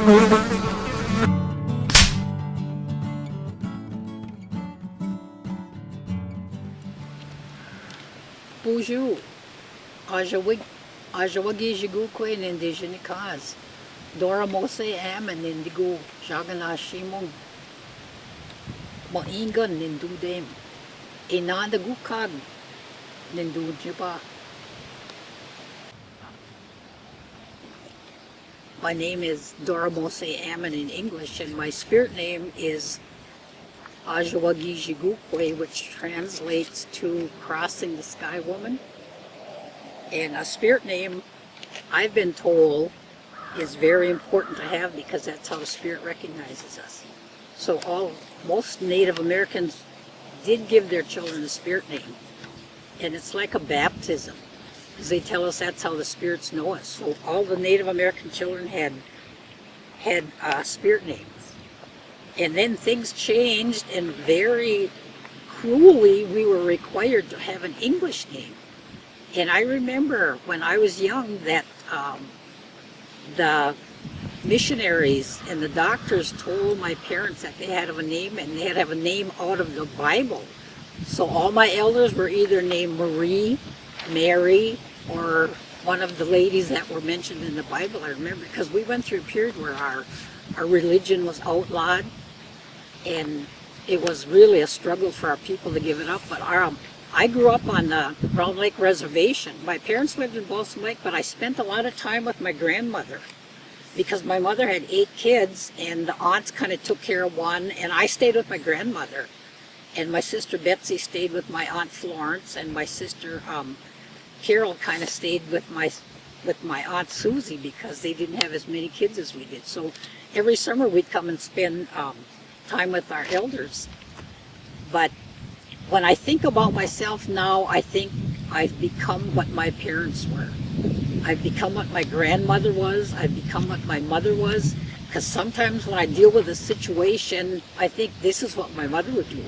Bonjour, Ajawagi Jigukwe Nindijini Kaz, Dora Amnann Nindigo, Jagana Shimong, Maingan Nindu Dem, Inanda Gukag Nindu Jiba. My name is Dora Amnann in English, and my spirit name is Ajawagi Jigukwe, which translates to Crossing the Sky Woman. And a spirit name, I've been told, is very important to have because that's how the spirit recognizes us. So most Native Americans did give their children a spirit name. And it's like a baptism, because they tell us that's how the spirits know us. So all the Native American children had spirit names. And then things changed, and very cruelly we were required to have an English name. And I remember when I was young that the missionaries and the doctors told my parents that they had to have a name, and they had to have a name out of the Bible. So all my elders were either named Marie, Mary, or one of the ladies that were mentioned in the Bible. I remember because we went through a period where our religion was outlawed, and it was really a struggle for our people to give it up. But I grew up on the Round Lake Reservation. My parents lived in Balsam Lake, but I spent a lot of time with my grandmother because my mother had 8 kids, and the aunts kind of took care of one, and I stayed with my grandmother. And my sister Betsy stayed with my Aunt Florence, and my sister Carol kind of stayed with my Aunt Susie because they didn't have as many kids as we did. So every summer we'd come and spend time with our elders. But when I think about myself now, I think I've become what my parents were. I've become what my grandmother was. I've become what my mother was. Because sometimes when I deal with a situation, I think this is what my mother would do.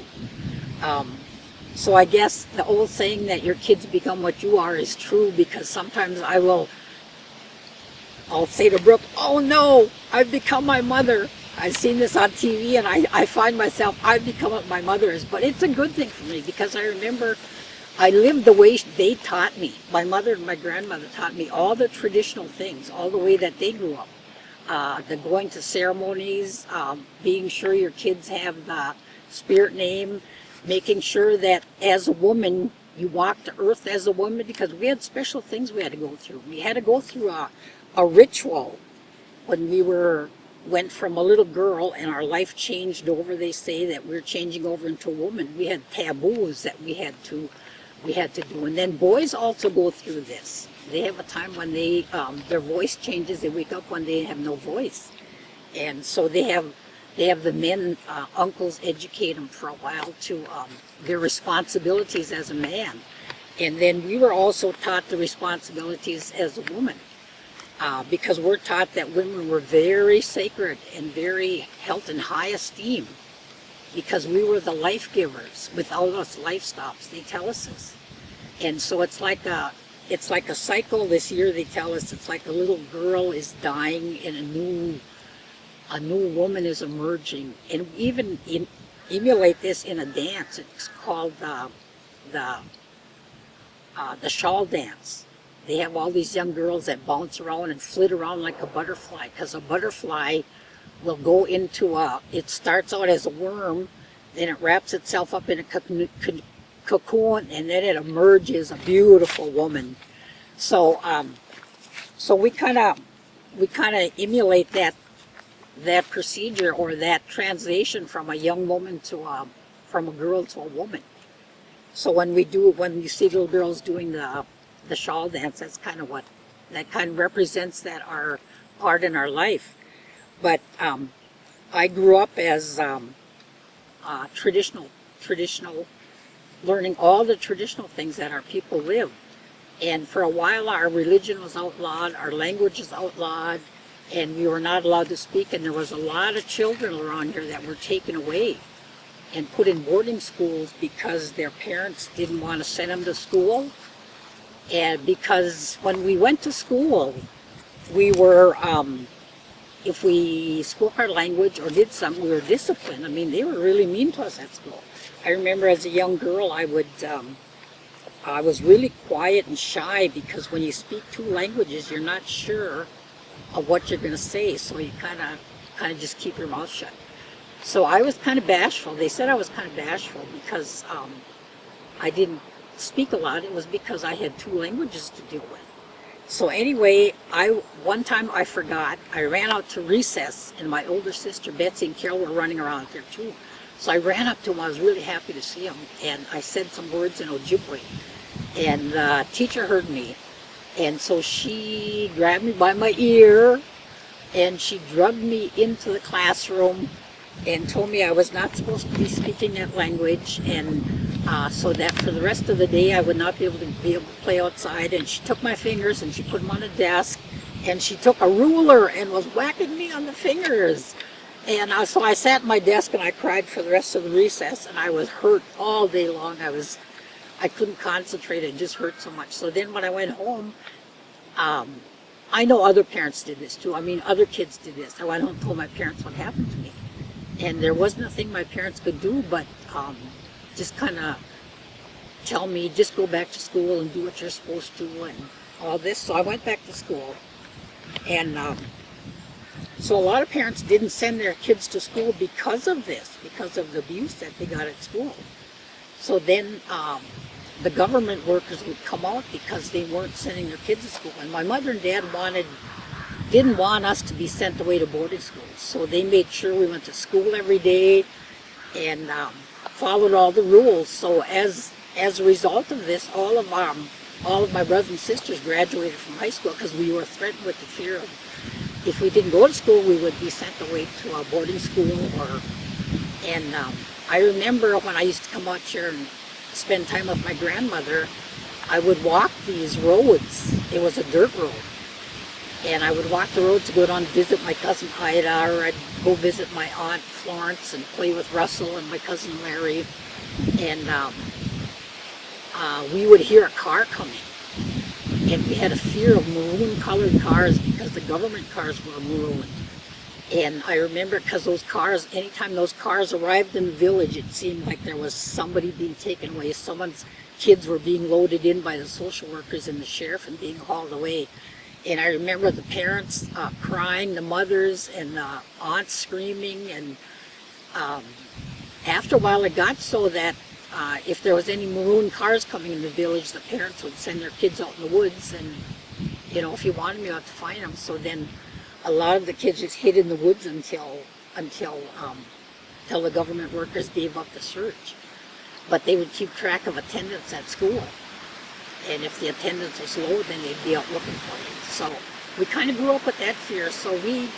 So I guess the old saying that your kids become what you are is true, because sometimes I'll say to Brooke, oh no, I've become my mother. I've seen this on TV, and I find myself, I've become what my mother is. But it's a good thing for me, because I remember I lived the way they taught me. My mother and my grandmother taught me all the traditional things, all the way that they grew up. The going to ceremonies, being sure your kids have the spirit name, making sure that as a woman, you walk the earth as a woman, because we had special things we had to go through. We had to go through a ritual when we went from a little girl and our life changed over. They say that we're changing over into a woman. We had taboos that we had to do. And then boys also go through this. They have a time when their voice changes. They wake up when they have no voice. And so they have the men, uncles, educate them for a while to their responsibilities as a man. And then we were also taught the responsibilities as a woman. Because we're taught that women were very sacred and very held in high esteem, because we were the life givers. Without us, life stops. They tell us this. And so it's like a cycle. This year they tell us it's like a little girl is dying and a new woman is emerging. And we even emulate this in a dance. It's called the shawl dance. They have all these young girls that bounce around and flit around like a butterfly, because a butterfly will go into it starts out as a worm, then it wraps itself up in a cocoon, and then it emerges a beautiful woman. So we kind of emulate that procedure, or that translation from a young woman to from a girl to a woman. So when you see little girls doing the shawl dance, that's kind of represents that our part in our life. But I grew up as traditional, learning all the traditional things that our people live. And for a while our religion was outlawed, our language is outlawed, and we were not allowed to speak. And there was a lot of children around here that were taken away and put in boarding schools because their parents didn't want to send them to school. And because when we went to school, we were if we spoke our language or did something, we were disciplined. I mean, they were really mean to us at school. I remember as a young girl, I was really quiet and shy because when you speak two languages, you're not sure of what you're going to say, so you kind of just keep your mouth shut. So I was kind of bashful. They said I was kind of bashful because I didn't speak a lot. It was because I had two languages to deal with. So anyway, one time I forgot. I ran out to recess, and my older sister Betsy and Carol were running around there too. So I ran up to them. I was really happy to see them, and I said some words in Ojibwe, and the teacher heard me, and so she grabbed me by my ear, and she drugged me into the classroom, and told me I was not supposed to be speaking that language, and so that for the rest of the day I would not be able to play outside. And she took my fingers and she put them on a desk, and she took a ruler and was whacking me on the fingers. And so I sat at my desk and I cried for the rest of the recess, and I was hurt all day long. I couldn't concentrate. It just hurt so much. So then when I went home, I know other parents did this too. I mean, other kids did this. I went home and told my parents what happened to me. And there was nothing my parents could do but just kind of tell me, just go back to school and do what you're supposed to and all this. So I went back to school. And so a lot of parents didn't send their kids to school because of this, because of the abuse that they got at school. So then the government workers would come out because they weren't sending their kids to school. And my mother and dad didn't want us to be sent away to boarding schools. So they made sure we went to school every day and followed all the rules. So as a result of this, all of my brothers and sisters graduated from high school because we were threatened with the fear of if we didn't go to school, we would be sent away to a boarding school. And I remember when I used to come out here and spend time with my grandmother, I would walk these roads. It was a dirt road. And I would walk the road to go down to visit my cousin Ida, or I'd go visit my aunt Florence and play with Russell and my cousin Larry. And we would hear a car coming. And we had a fear of maroon-colored cars because the government cars were maroon. And I remember because those cars, anytime those cars arrived in the village, it seemed like there was somebody being taken away. Someone's kids were being loaded in by the social workers and the sheriff and being hauled away. And I remember the parents crying, the mothers and the aunts screaming. And after a while it got so that if there was any maroon cars coming in the village, the parents would send their kids out in the woods, and you know, if you wanted me, you had to find them. So then a lot of the kids just hid in the woods until the government workers gave up the search. But they would keep track of attendance at school, and if the attendance was low, then they'd be out looking for you. So we kind of grew up with that fear. So we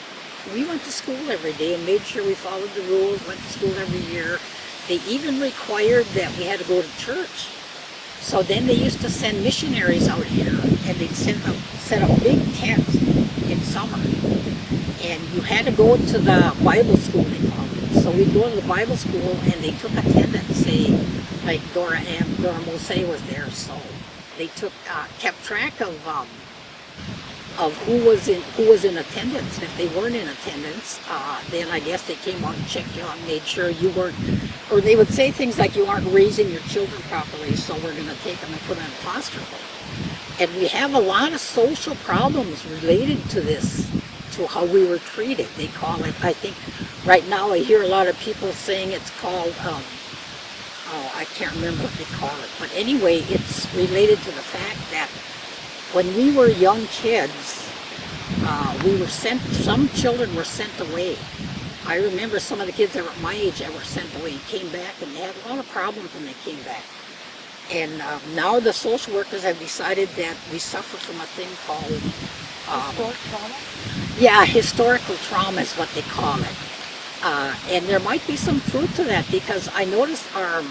went to school every day and made sure we followed the rules. Went to school every year. They even required that we had to go to church. So then they used to send missionaries out here, and they'd set up big tents in summer. And you had to go to the Bible school, they called it. So we'd go to the Bible school, and they took attendance, say, like Dora Amnann was there. So they kept track of who was in attendance. And if they weren't in attendance, then I guess they came out and checked you out and made sure you weren't. Or they would say things like, you aren't raising your children properly, so we're going to take them and put them in foster home. And we have a lot of social problems related to this, to how we were treated. They call it, I think, right now I hear a lot of people saying it's called, I can't remember what they call it. But anyway, it's related to the fact that when we were young kids, some children were sent away. I remember some of the kids that were my age that were sent away and came back, and they had a lot of problems when they came back. And now the social workers have decided that we suffer from a thing called historic trauma? Yeah, historical trauma is what they call it. And there might be some truth to that, because I noticed our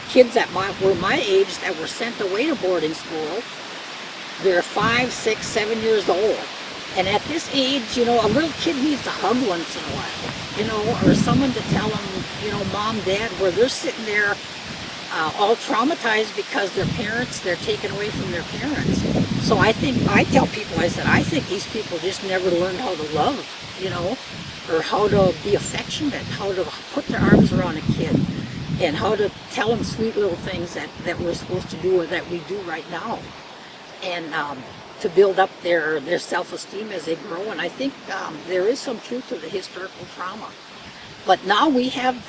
kids that were my age that were sent away to boarding school, they're 5, 6, 7 years old. And at this age, you know, a little kid needs a hug once in a while, you know, or someone to tell them, you know, mom, dad, where they're sitting there all traumatized because they're taken away from their parents. So I tell people, I said, I think these people just never learned how to love, or how to be affectionate, how to put their arms around a kid, and how to tell them sweet little things that we're supposed to do or that we do right now. And to build up their self-esteem as they grow. And I think there is some truth to the historical trauma. But now we have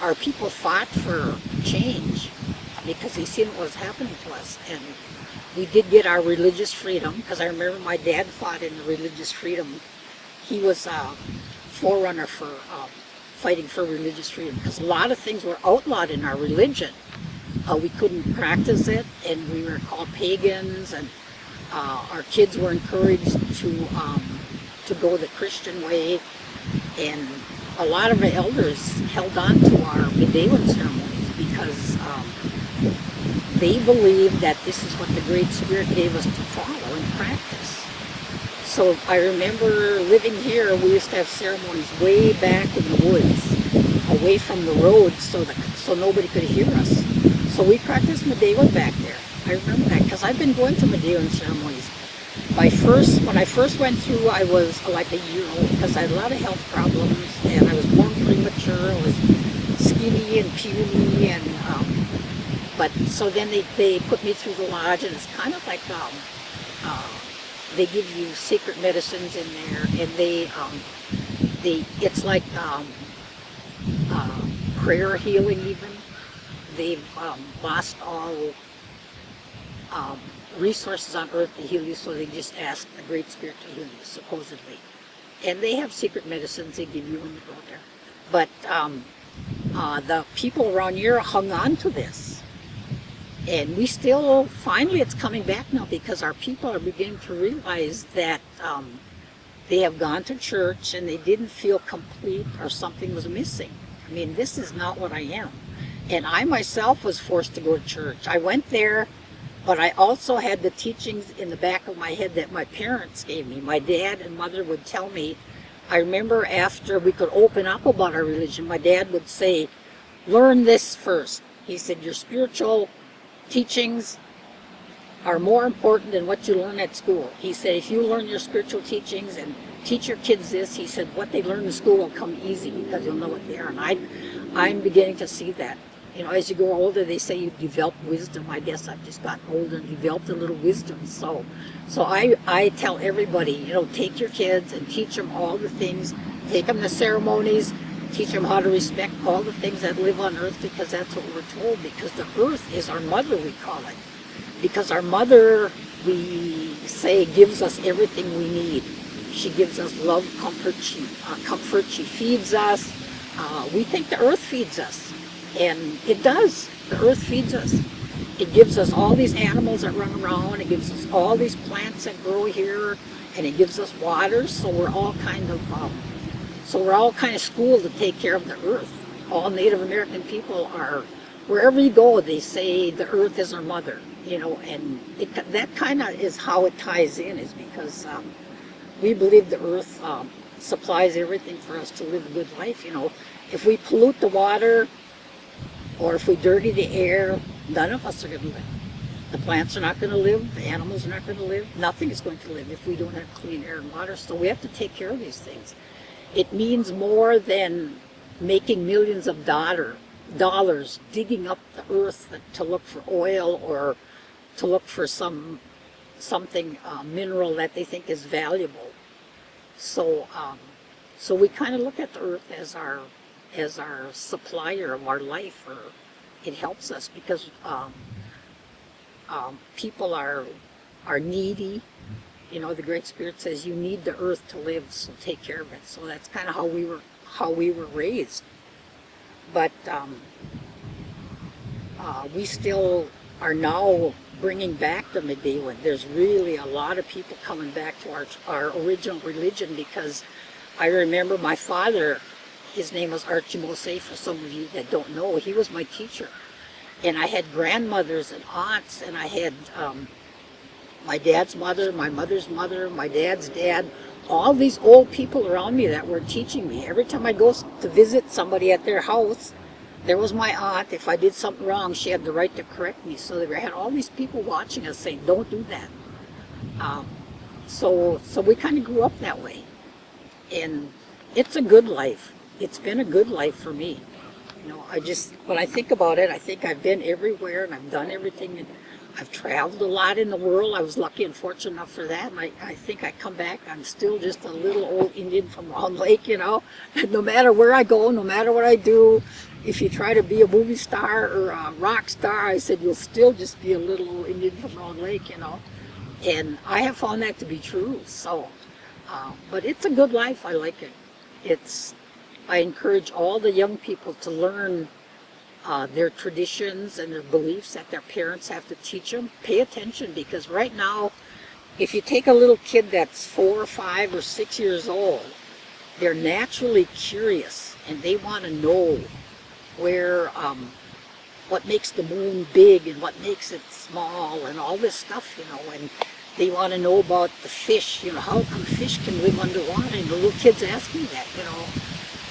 our people fought for change because they seen what was happening to us. And we did get our religious freedom, because I remember my dad fought in the religious freedom. He was a forerunner for fighting for religious freedom, because a lot of things were outlawed in our religion. We couldn't practice it, and we were called pagans, and our kids were encouraged to go the Christian way. And a lot of the elders held on to our Medieval ceremonies because they believed that this is what the Great Spirit gave us to follow and practice. So I remember living here, we used to have ceremonies way back in the woods, away from the roads, so nobody could hear us. So we practiced Medieval back there. I remember that because I've been going to Medieval ceremonies. When I first went through, I was like a year old because I had a lot of health problems, and I was born premature. I was skinny and puny, and but so then they put me through the lodge, and it's kind of like they give you secret medicines in there, and it's like prayer healing even. They've lost all resources on earth to heal you, so they just ask the Great Spirit to heal you, supposedly. And they have secret medicines they give you when you go there. But the people around here hung on to this. And we still, finally it's coming back now, because our people are beginning to realize that they have gone to church and they didn't feel complete, or something was missing. I mean, this is not what I am. And I myself was forced to go to church. I went there, but I also had the teachings in the back of my head that my parents gave me. My dad and mother would tell me. I remember after we could open up about our religion, my dad would say, learn this first. He said, your spiritual teachings are more important than what you learn at school. He said, if you learn your spiritual teachings and teach your kids this, he said, what they learn in school will come easy because you'll know what they are. And I'm beginning to see that. You know, as you grow older, they say you develop wisdom. I guess I've just gotten older and developed a little wisdom. So I tell everybody, take your kids and teach them all the things. Take them to ceremonies. Teach them how to respect all the things that live on earth, because that's what we're told. Because the earth is our mother, we call it. Because our mother, we say, gives us everything we need. She gives us love, comfort. She feeds us. We think the earth feeds us. And it does. The earth feeds us. It gives us all these animals that run around. It gives us all these plants that grow here, and it gives us water. So we're all kind of schooled to take care of the earth. All Native American people are, wherever you go, they say the earth is our mother. And that kind of is how it ties in, is because we believe the earth supplies everything for us to live a good life. If we pollute the water, or if we dirty the air, none of us are going to live. The plants are not going to live, the animals are not going to live, nothing is going to live if we don't have clean air and water. So we have to take care of these things. It means more than making millions of dollars digging up the earth to look for oil, or to look for something mineral that they think is valuable. So we kind of look at the earth as our supplier of our life, or it helps us, because people are needy. The Great Spirit says you need the earth to live, so take care of it. So that's kind of how we were raised. But we still are now bringing back the Medieval. There's really a lot of people coming back to our original religion, because I remember my father. His name was Archie Mosey, for some of you that don't know. He was my teacher. And I had grandmothers and aunts, and I had my dad's mother, my mother's mother, my dad's dad, all these old people around me that were teaching me. Every time I go to visit somebody at their house, there was my aunt. If I did something wrong, she had the right to correct me. So they had all these people watching us saying, don't do that. Um, so we kind of grew up that way. And it's a good life. It's been a good life for me. You know, when I think about it, I think I've been everywhere and I've done everything. And I've traveled a lot in the world. I was lucky and fortunate enough for that. And I think I come back, I'm still just a little old Indian from Round Lake, you know. And no matter where I go, no matter what I do, if you try to be a movie star or a rock star, I said, you'll still just be a little old Indian from Round Lake, you know. And I have found that to be true. So, but it's a good life. I like it. I encourage all the young people to learn their traditions and their beliefs that their parents have to teach them. Pay attention, because right now, if you take a little kid that's 4 or 5 or 6 years old, they're naturally curious and they want to know what makes the moon big and what makes it small and all this stuff, you know, and they want to know about the fish, you know, how come fish can live underwater, and the little kids ask me that, you know,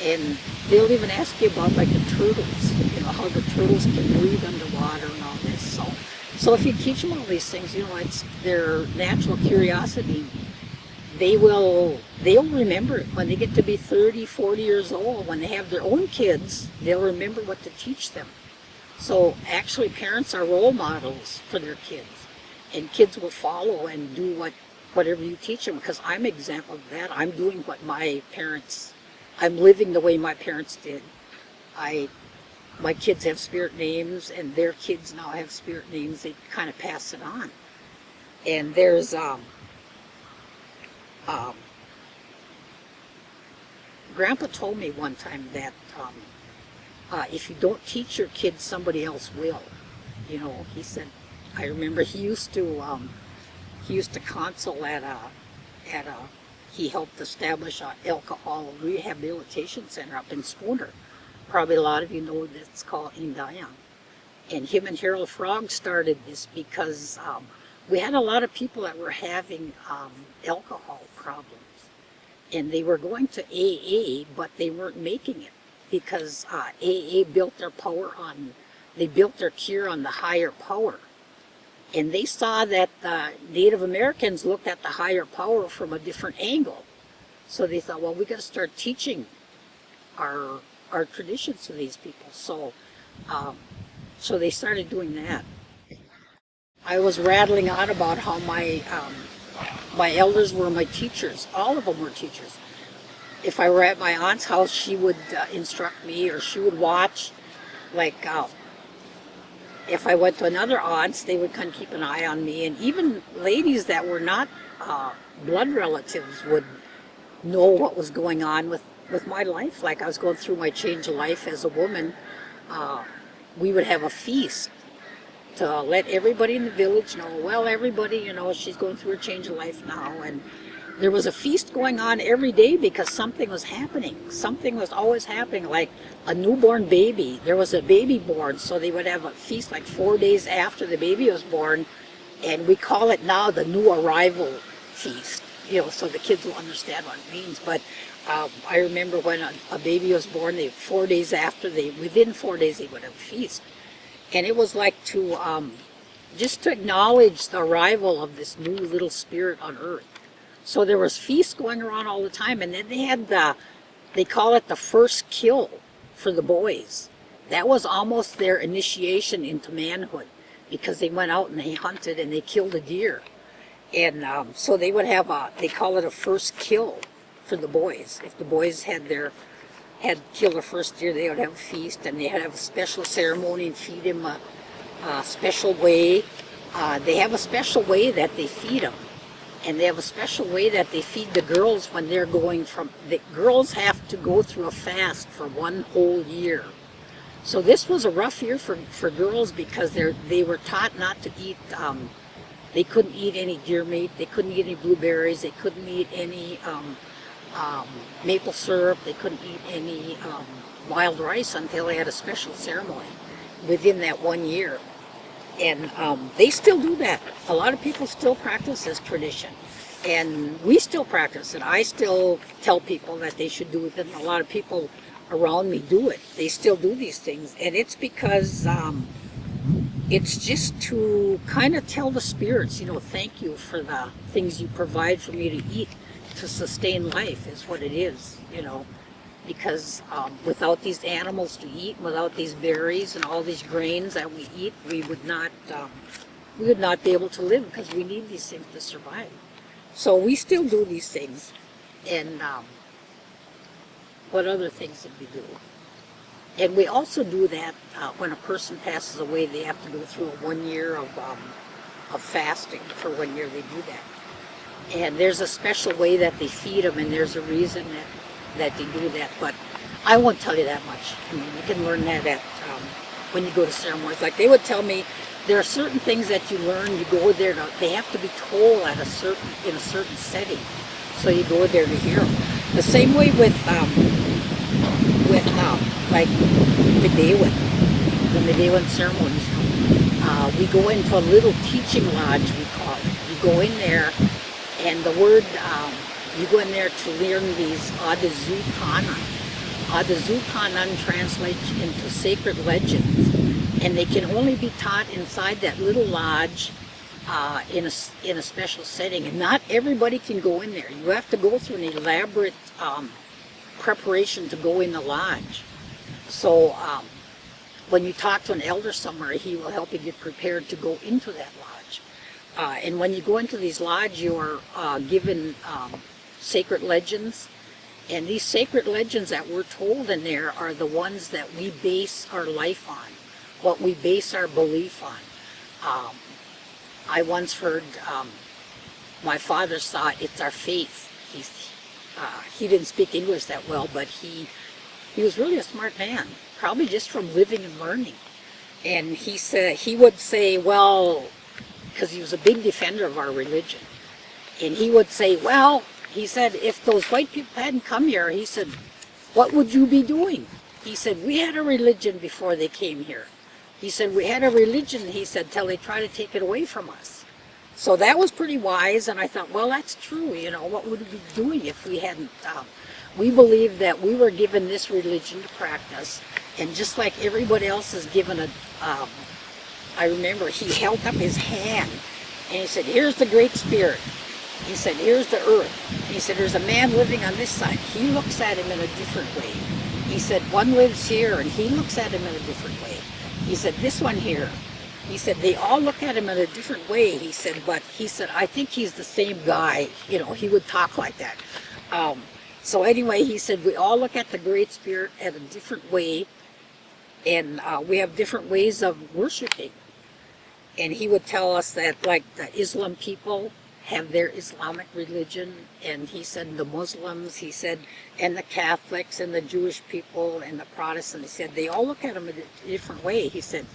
and they'll even ask you about like the turtles, you know, how the turtles can breathe underwater and all this. So if you teach them all these things, you know, it's their natural curiosity. They'll remember it when they get to be 30, 40 years old. When they have their own kids, they'll remember what to teach them. So actually, parents are role models for their kids, and kids will follow and do whatever you teach them. Because I'm an example of that. I'm doing what I'm living the way my parents did. My kids have spirit names, and their kids now have spirit names. They kind of pass it on. And there's Grandpa told me one time that if you don't teach your kids, somebody else will. You know, he said. I remember he used to console he helped establish an alcohol rehabilitation center up in Spooner. Probably a lot of you know that it's called Indayang. And him and Harold Frog started this because we had a lot of people that were having alcohol problems. And they were going to AA, but they weren't making it because AA built their cure on the higher power. And they saw that the Native Americans looked at the higher power from a different angle. So they thought, well, we got to start teaching our traditions to these people. So they started doing that. I was rattling on about how my elders were my teachers. All of them were teachers. If I were at my aunt's house, she would instruct me, or she would watch, like, if I went to another aunt's, they would kind of keep an eye on me. And even ladies that were not blood relatives would know what was going on with my life. Like I was going through my change of life as a woman. We would have a feast to let everybody in the village know, well, everybody, you know, she's going through a change of life now. And there was a feast going on every day because something was happening. Something was always happening, like a newborn baby. There was a baby born, so they would have a feast like 4 days after the baby was born, and we call it now the new arrival feast, you know, so the kids will understand what it means. But I remember when a baby was born, within 4 days they would have a feast. And it was like just to acknowledge the arrival of this new little spirit on earth. So there was feasts going around all the time, and then they had they call it the first kill for the boys. That was almost their initiation into manhood, because they went out and they hunted and they killed a deer. And so they would have they call it a first kill for the boys. If the boys had killed their first deer, they would have a feast, and they had to have a special ceremony and feed him a special way. They have a special way that they feed them. And they have a special way that they feed the girls when they're the girls have to go through a fast for 1 whole year. So this was a rough year for girls, because they were taught not to eat, they couldn't eat any deer meat, they couldn't eat any blueberries, they couldn't eat any maple syrup, they couldn't eat any wild rice until they had a special ceremony within that 1 year. And they still do that. A lot of people still practice this tradition. And we still practice it. I still tell people that they should do it. And a lot of people around me do it. They still do these things, and it's because it's just to kind of tell the spirits, thank you for the things you provide for me to eat to sustain life is what it is. Because without these animals to eat, without these berries and all these grains that we eat, we would not be able to live, because we need these things to survive. So we still do these things. And what other things did we do? And we also do that when a person passes away. They have to go through 1 year of fasting. For 1 year they do that. And there's a special way that they feed them, and there's a reason that they do that. But I won't tell you that much. I mean, you can learn that at when you go to ceremonies. Like they would tell me, there are certain things that you learn. You go there, they have to be told in a certain setting. So you go there to hear them. The same way with like the Medewan ceremonies. We go into a little teaching lodge, we call it. You go in there, and the word, you go in there to learn these Adazu Kanan. Adazu Kanan translates into sacred legends, and they can only be taught inside that little lodge in a special setting, and not everybody can go in there. You have to go through an elaborate preparation to go in the lodge. So when you talk to an elder somewhere, he will help you get prepared to go into that lodge. And when you go into these lodges, you are given sacred legends. And these sacred legends that we're told in there are the ones that we base our life on, what we base our belief on. I once heard my father saw it's our faith. He didn't speak English that well, but he was really a smart man, probably just from living and learning. And he would say, well, because he was a big defender of our religion, and he would say, well, he said, if those white people hadn't come here, he said, what would you be doing? He said, we had a religion before they came here. He said, we had a religion, he said, till they tried to take it away from us. So that was pretty wise, and I thought, well, that's true. What would we be doing if we hadn't? We believe that we were given this religion to practice, and just like everybody else is given I remember he held up his hand, and he said, here's the Great Spirit. He said, here's the earth. He said, there's a man living on this side. He looks at him in a different way. He said, one lives here, and he looks at him in a different way. He said, this one here. He said, they all look at him in a different way. He said, but he said, I think he's the same guy. He would talk like that. So anyway, he said, we all look at the Great Spirit in a different way, and we have different ways of worshiping. And he would tell us that, like, the Islam people have their Islamic religion, and he said the Muslims, he said, and the Catholics and the Jewish people and the Protestants, he said, they all look at him in a different way. He said,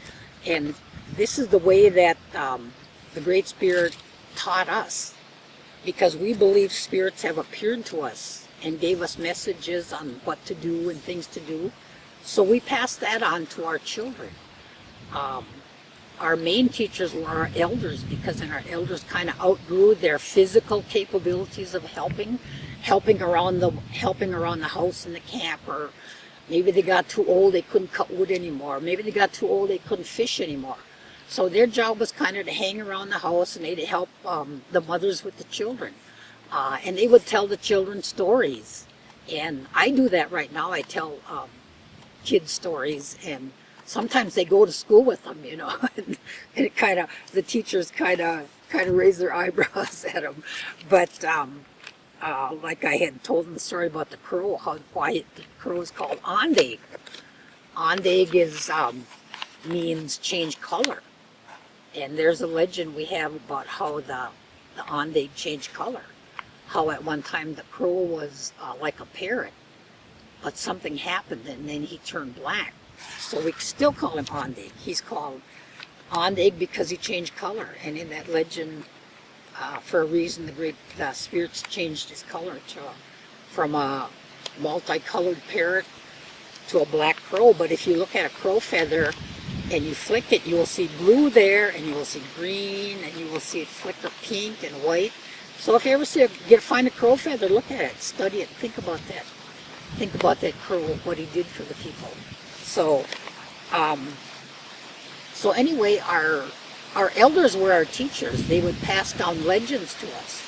and this is the way that the Great Spirit taught us, because we believe spirits have appeared to us and gave us messages on what to do and things to do. So we pass that on to our children. Our main teachers were our elders, because then our elders kind of outgrew their physical capabilities of helping around the house in the camp, or maybe they got too old, they couldn't cut wood anymore. Maybe they got too old, they couldn't fish anymore. So their job was kind of to hang around the house, and they'd help the mothers with the children. And they would tell the children stories. And I do that right now. I tell kids stories, and sometimes they go to school with them, and it kind of, the teachers kind of raise their eyebrows at them. But like I had told them the story about the crow, why the crow is called Ondag. Ondag means change color. And there's a legend we have about how the Ondag changed color. How at one time the crow was like a parrot, but something happened and then he turned black. So we still call him Ondag. He's called Ondag because he changed color. And in that legend, for a reason, the spirits changed his color from a multicolored parrot to a black crow. But if you look at a crow feather and you flick it, you will see blue there, and you will see green, and you will see it flicker pink and white. So if you ever find a crow feather, look at it, study it, think about that. think about that crow, what he did for the people. So, so anyway, our elders were our teachers. They would pass down legends to us.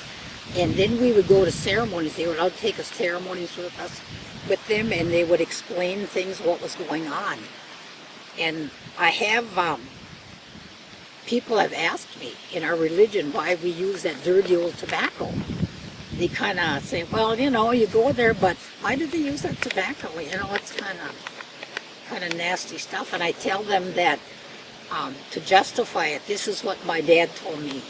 And then we would go to ceremonies. They would all take us ceremonies with them, and they would explain things, what was going on. And I have, people have asked me in our religion why we use that dirty old tobacco. They kind of say, well, you know, you go there, but why did they use that tobacco? You know, it's kind of nasty stuff. And I tell them that to justify it, this is what my dad told me.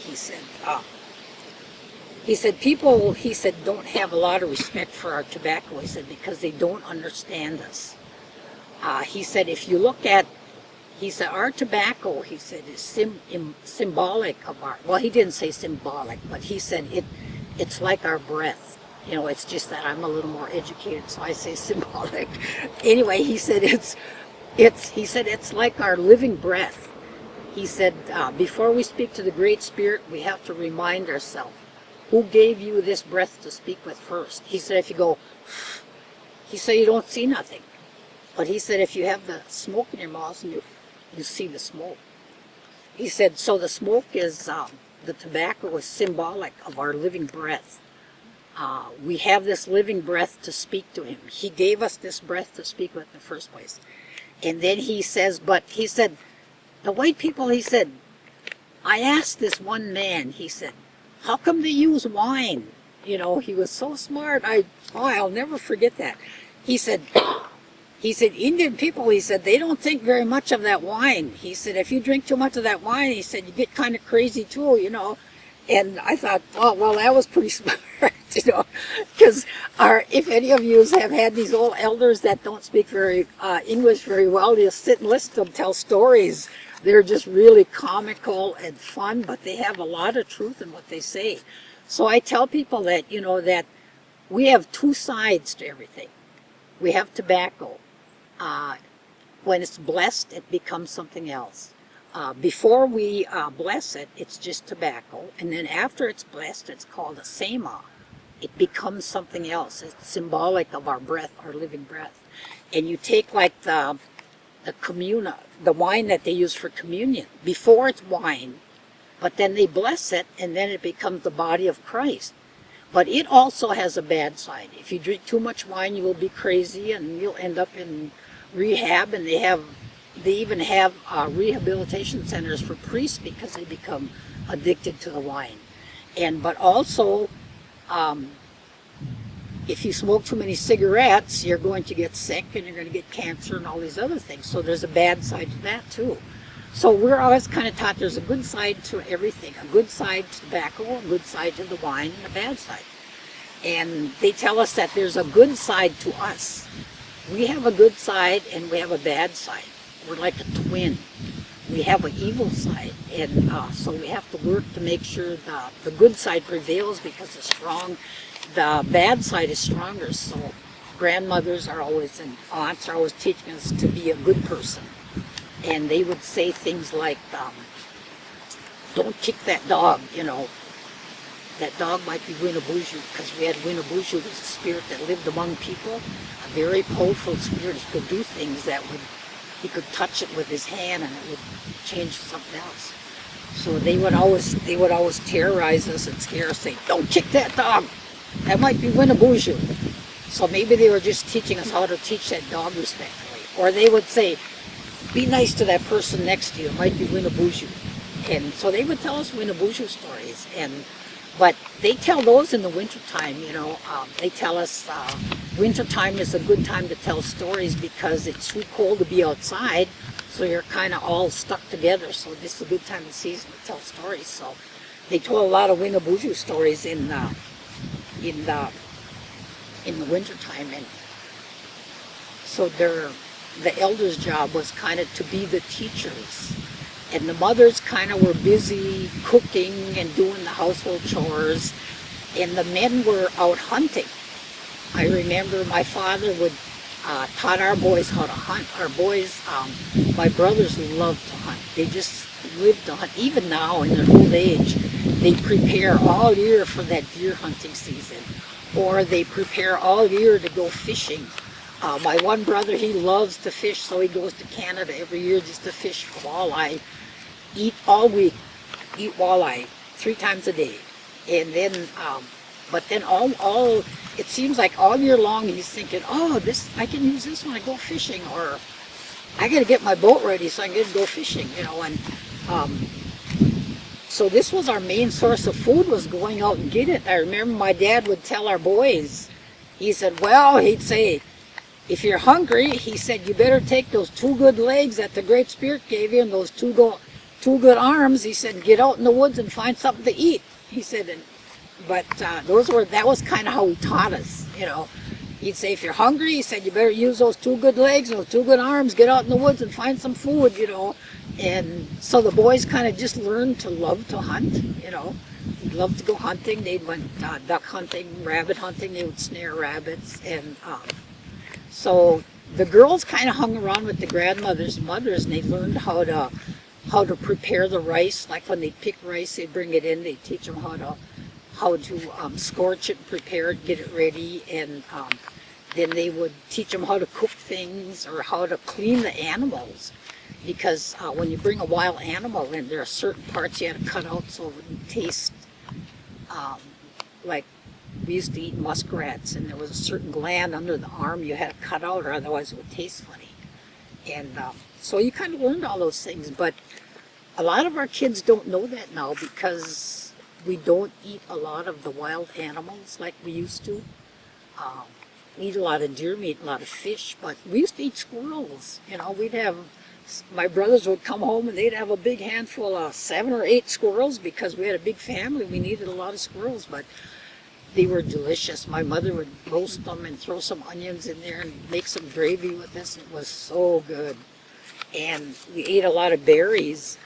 He said, people, he said, don't have a lot of respect for our tobacco. He said, because they don't understand us. He said, if you look at, he said, our tobacco, he said, is symbolic of our, well, he didn't say symbolic, but he said it's like our breath. You know, it's just that I'm a little more educated, so I say symbolic. Anyway, he said, he said, it's like our living breath. He said, before we speak to the Great Spirit, we have to remind ourselves, who gave you this breath to speak with first? He said, if you go, he said, you don't see nothing. But he said, if you have the smoke in your mouth, and you see the smoke. He said, so the smoke is, the tobacco is symbolic of our living breath. We have this living breath to speak to him. He gave us this breath to speak with in the first place. And then he says, but he said, the white people, he said, I asked this one man, he said, how come they use wine? You know, he was so smart. I'll never forget that. He said, Indian people, he said, they don't think very much of that wine. He said, if you drink too much of that wine, he said, you get kind of crazy too, you know. And I thought, oh, well, that was pretty smart, you know, because if any of you have had these old elders that don't speak English very well, you sit and listen to them tell stories. They're just really comical and fun, but they have a lot of truth in what they say. So I tell people that, you know, that we have two sides to everything. We have tobacco. When it's blessed, it becomes something else. Before we bless it, it's just tobacco. And then after it's blessed, it's called a sema. It becomes something else. It's symbolic of our breath, our living breath. And you take like the wine that they use for communion. Before it's wine, but then they bless it, and then it becomes the body of Christ. But it also has a bad side. If you drink too much wine, you will be crazy, and you'll end up in rehab. And they even have rehabilitation centers for priests because they become addicted to the wine. But also, if you smoke too many cigarettes, you're going to get sick and you're going to get cancer and all these other things. So there's a bad side to that too. So we're always kind of taught there's a good side to everything. A good side to tobacco, a good side to the wine, and a bad side. And they tell us that there's a good side to us. We have a good side and we have a bad side. We're like a twin. We have an evil side. And so we have to work to make sure the good side prevails because it's strong. The bad side is stronger. So grandmothers are always, and aunts are always teaching us to be a good person. And they would say things like, don't kick that dog, you know. That dog might be Winnebuju, because we had Winnebuju was a spirit that lived among people, a very powerful spirit. He could do things he could touch it with his hand and it would change something else. So they would always terrorize us and scare us, say, don't kick that dog. That might be Winnebuju. So maybe they were just teaching us how to teach that dog respectfully. Or they would say, be nice to that person next to you. It might be Winnebuju. And so they would tell us Winnebuju stories. But they tell those in the wintertime, you know. They tell us wintertime is a good time to tell stories because it's too cold to be outside. So you're kind of all stuck together. So this is a good time of the season to tell stories. So they told a lot of Winnebuju stories in the wintertime. And so the elders' job was kind of to be the teachers. And the mothers kind of were busy cooking and doing the household chores. And the men were out hunting. I remember my father would taught our boys how to hunt. Our boys, my brothers loved to hunt. They just lived to hunt. Even now in their old age, they prepare all year for that deer hunting season. Or they prepare all year to go fishing. My one brother, he loves to fish, so he goes to Canada every year just to fish walleye. Eat all week, eat walleye 3 times a day. And then, but then it seems like all year long he's thinking, oh, I can use this when I go fishing, or I got to get my boat ready so I can go fishing, and so this was our main source of food, was going out and get it. I remember my dad would tell our boys, he said, well, he'd say, if you're hungry, he said, you better take those 2 good legs that the Great Spirit gave you and those two good arms. He said, get out in the woods and find something to eat. He said, that was kind of how he taught us, He'd say, if you're hungry, he said, you better use those 2 good legs, those 2 good arms, get out in the woods and find some food, And so the boys kind of just learned to love to hunt, They'd love to go hunting. They went duck hunting, rabbit hunting. They would snare rabbits. And so the girls kind of hung around with the grandmothers and mothers, and they learned how to prepare the rice. Like when they pick rice, they'd bring it in. They'd teach them how to scorch it, prepare it, get it ready, and then they would teach them how to cook things or how to clean the animals, because when you bring a wild animal in, there are certain parts you had to cut out so it wouldn't taste like we used to eat muskrats, and there was a certain gland under the arm you had to cut out, or otherwise it would taste funny. And so you kind of learned all those things, but a lot of our kids don't know that now because we don't eat a lot of the wild animals like we used to. We eat a lot of deer meat, a lot of fish, but we used to eat squirrels. My brothers would come home and they'd have a big handful of 7 or 8 squirrels because we had a big family. We needed a lot of squirrels, but they were delicious. My mother would roast them and throw some onions in there and make some gravy with this. It was so good. And we ate a lot of berries,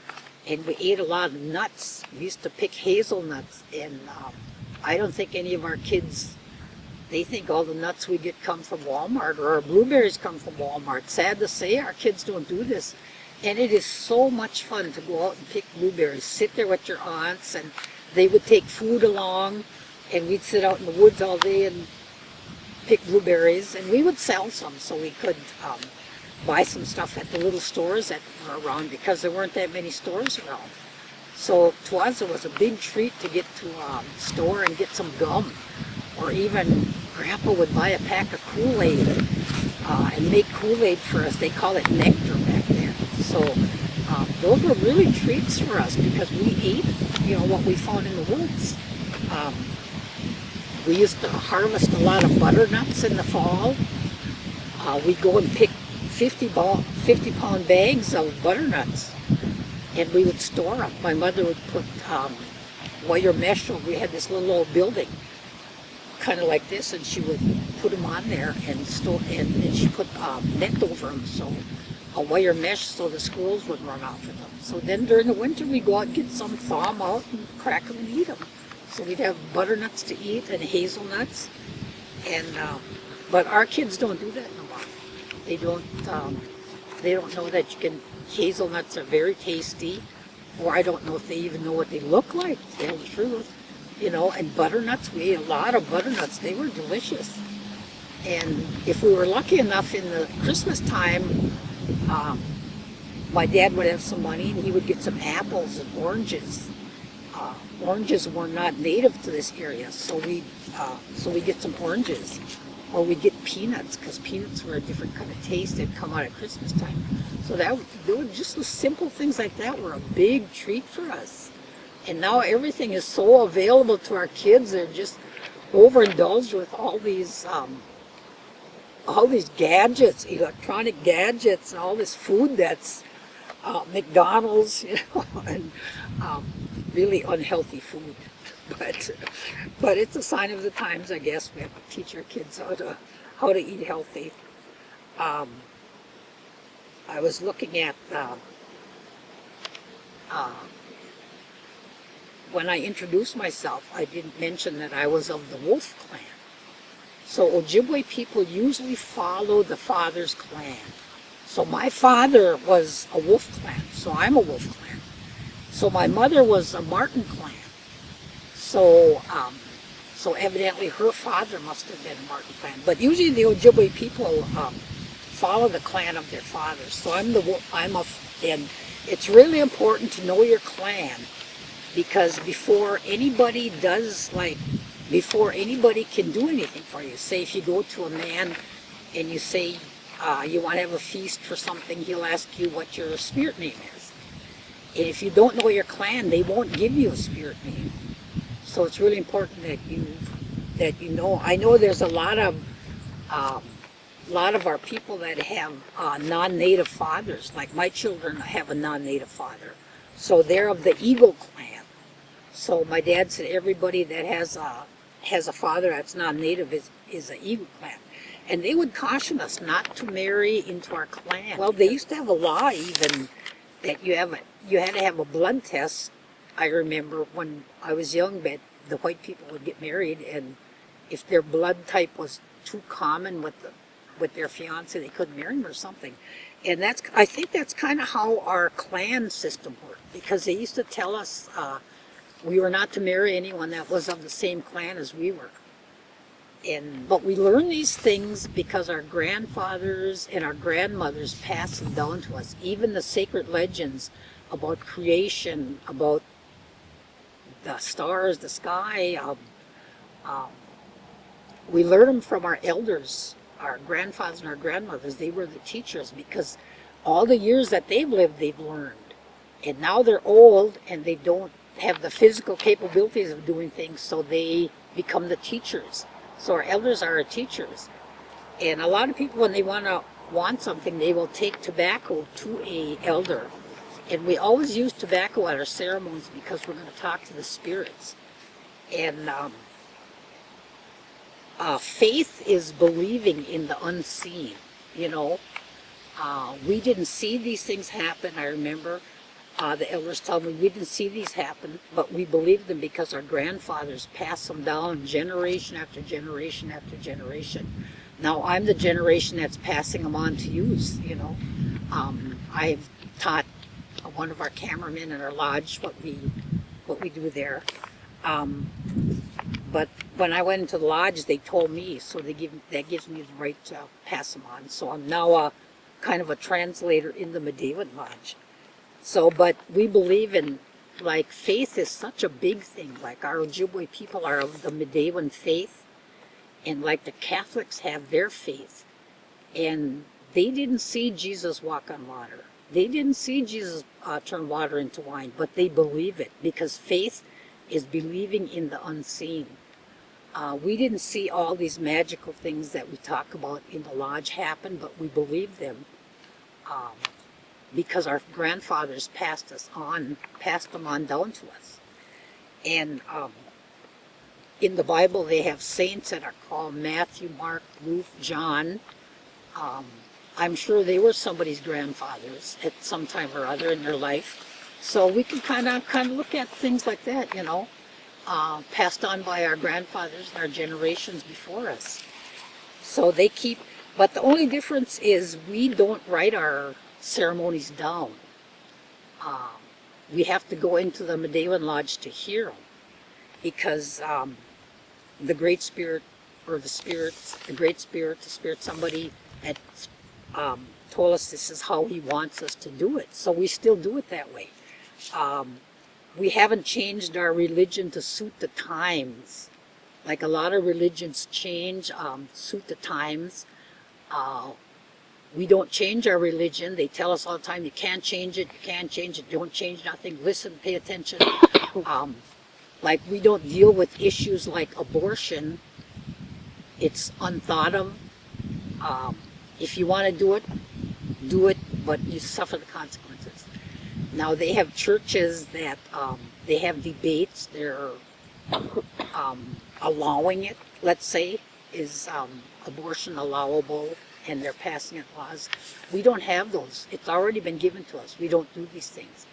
and we ate a lot of nuts. We used to pick hazelnuts, and I don't think any of our kids, they think all the nuts we get come from Walmart, or our blueberries come from Walmart. Sad to say, our kids don't do this. And it is so much fun to go out and pick blueberries. Sit there with your aunts, and they would take food along, and we'd sit out in the woods all day and pick blueberries, and we would sell some so we could buy some stuff at the little stores that were around, because there weren't that many stores around. So to us, it was a big treat to get to a store and get some gum, or even Grandpa would buy a pack of Kool-Aid and make Kool-Aid for us. They call it nectar back then. So those were really treats for us because we ate, what we found in the woods. We used to harvest a lot of butternuts in the fall. We'd go and pick 50-pound bags of butternuts, and we would store them. My mother would put wire mesh over. We had this little old building, kind of like this, and she would put them on there and store. And then she put net over them, so a wire mesh, so the squirrels would run off of them. So then during the winter, we'd go out and get some, thaw them out, and crack them and eat them. So we'd have butternuts to eat and hazelnuts, and but our kids don't do that no more. They don't know that you can. Hazelnuts are very tasty, or I don't know if they even know what they look like, to tell the truth. And butternuts, we ate a lot of butternuts. They were delicious. And if we were lucky enough in the Christmas time, my dad would have some money and he would get some apples and oranges. Oranges were not native to this area, so we get some oranges. Or we'd get peanuts, because peanuts were a different kind of taste. They'd come out at Christmas time. So there were just simple things like that were a big treat for us. And now everything is so available to our kids. They're just overindulged with all these gadgets, electronic gadgets, and all this food that's McDonald's, and really unhealthy food. But it's a sign of the times, I guess. We have to teach our kids how to eat healthy. I was looking at when I introduced myself, I didn't mention that I was of the Wolf clan. So Ojibwe people usually follow the father's clan. So my father was a Wolf clan, so I'm a Wolf clan. So my mother was a Martin clan. So So evidently her father must have been Martin clan. But usually the Ojibwe people follow the clan of their fathers. So and it's really important to know your clan, because before anybody can do anything for you, say if you go to a man and you say you want to have a feast for something, he'll ask you what your spirit name is. And if you don't know your clan, they won't give you a spirit name. So it's really important that you know. I know there's a lot of our people that have non-native fathers. Like my children have a non-native father, so they're of the Eagle clan. So my dad said everybody that has a father that's non-native is an Eagle clan. And they would caution us not to marry into our clan. Well, they used to have a law even that you had to have a blood test. I remember when I was young that the white people would get married, and if their blood type was too common with their fiance, they couldn't marry them or something. And I think that's kind of how our clan system worked, because they used to tell us we were not to marry anyone that was of the same clan as we were. But we learn these things because our grandfathers and our grandmothers passed them down to us. Even the sacred legends about creation, about the stars, the sky, we learn them from our elders, our grandfathers and our grandmothers. They were the teachers, because all the years that they've lived, they've learned. And now they're old and they don't have the physical capabilities of doing things, so they become the teachers. So our elders are our teachers. And a lot of people, when they want something, they will take tobacco to a elder. And we always use tobacco at our ceremonies because we're going to talk to the spirits. And faith is believing in the unseen, you know. We didn't see these things happen, I remember. The elders told me we didn't see these happen, but we believed them because our grandfathers passed them down generation after generation after generation. Now I'm the generation that's passing them on to you, you know. I've taught one of our cameramen in our lodge what we do there. But when I went into the lodge, they told me, so that gives me the right to pass them on. So I'm now kind of a translator in the Medewan Lodge. So, but we believe in, like, faith is such a big thing. Like, our Ojibwe people are of the Medewan faith, and like the Catholics have their faith. And they didn't see Jesus walk on water. They didn't see Jesus turn water into wine, but they believe it, because faith is believing in the unseen. We didn't see all these magical things that we talk about in the lodge happen, but we believe them. Because our grandfathers passed them on down to us. And in the Bible, they have saints that are called Matthew, Mark, Luke, John. I'm sure they were somebody's grandfathers at some time or other in their life. So we can kind of look at things like that, you know, passed on by our grandfathers and our generations before us. So they keep, but the only difference is we don't write our ceremonies down. We have to go into the Medewan Lodge to hear them, because the Great Spirit, or the Great Spirit, the Spirit, somebody had told us this is how he wants us to do it. So we still do it that way. We haven't changed our religion to suit the times. Like a lot of religions change, suit the times. We don't change our religion. They tell us all the time, you can't change it, don't change nothing, listen, pay attention. Like, we don't deal with issues like abortion. It's unthought of. If you want to do it, but you suffer the consequences. Now, they have churches that they have debates. They're allowing it, let's say, is abortion allowable, and they're passing it laws. We don't have those. It's already been given to us. We don't do these things.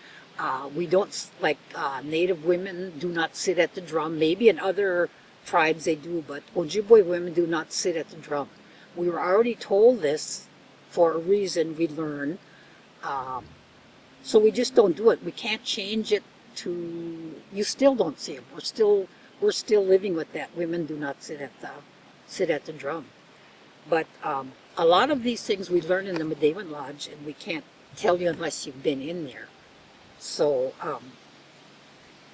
We don't, like Native women do not sit at the drum. Maybe in other tribes they do, but Ojibwe women do not sit at the drum. We were already told this for a reason, we learn. So we just don't do it. We can't change it to, you still don't see them. we're still living with that. Women do not sit at the drum. But a lot of these things we learn in the Medewan Lodge, and we can't tell you unless you've been in there. So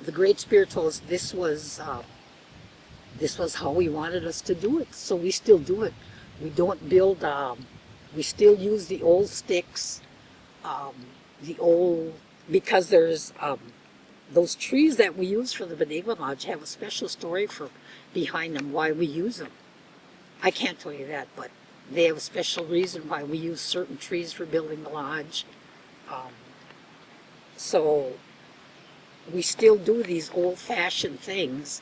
the Great Spirit told us this was how He wanted us to do it. So we still do it. We don't build. We still use the old sticks, because there's those trees that we use for the Medewan Lodge have a special story behind them, why we use them. I can't tell you that, but they have a special reason why we use certain trees for building the lodge. So we still do these old-fashioned things,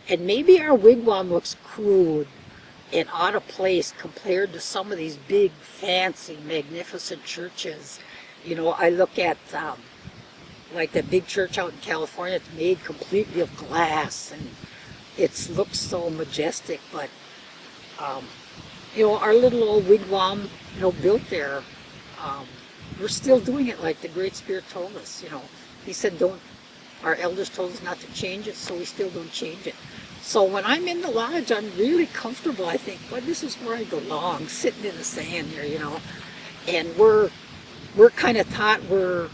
and maybe our wigwam looks crude and out of place compared to some of these big, fancy, magnificent churches. You know, I look at like that big church out in California. It's made completely of glass, and it looks so majestic. But you know, our little old wigwam, you know, built there, we're still doing it like the Great Spirit told us. You know, He said, don't. Our elders told us not to change it, so we still don't change it. So when I'm in the lodge, I'm really comfortable. I think, well, this is where I belong, sitting in the sand here, you know. And we're kind of taught we're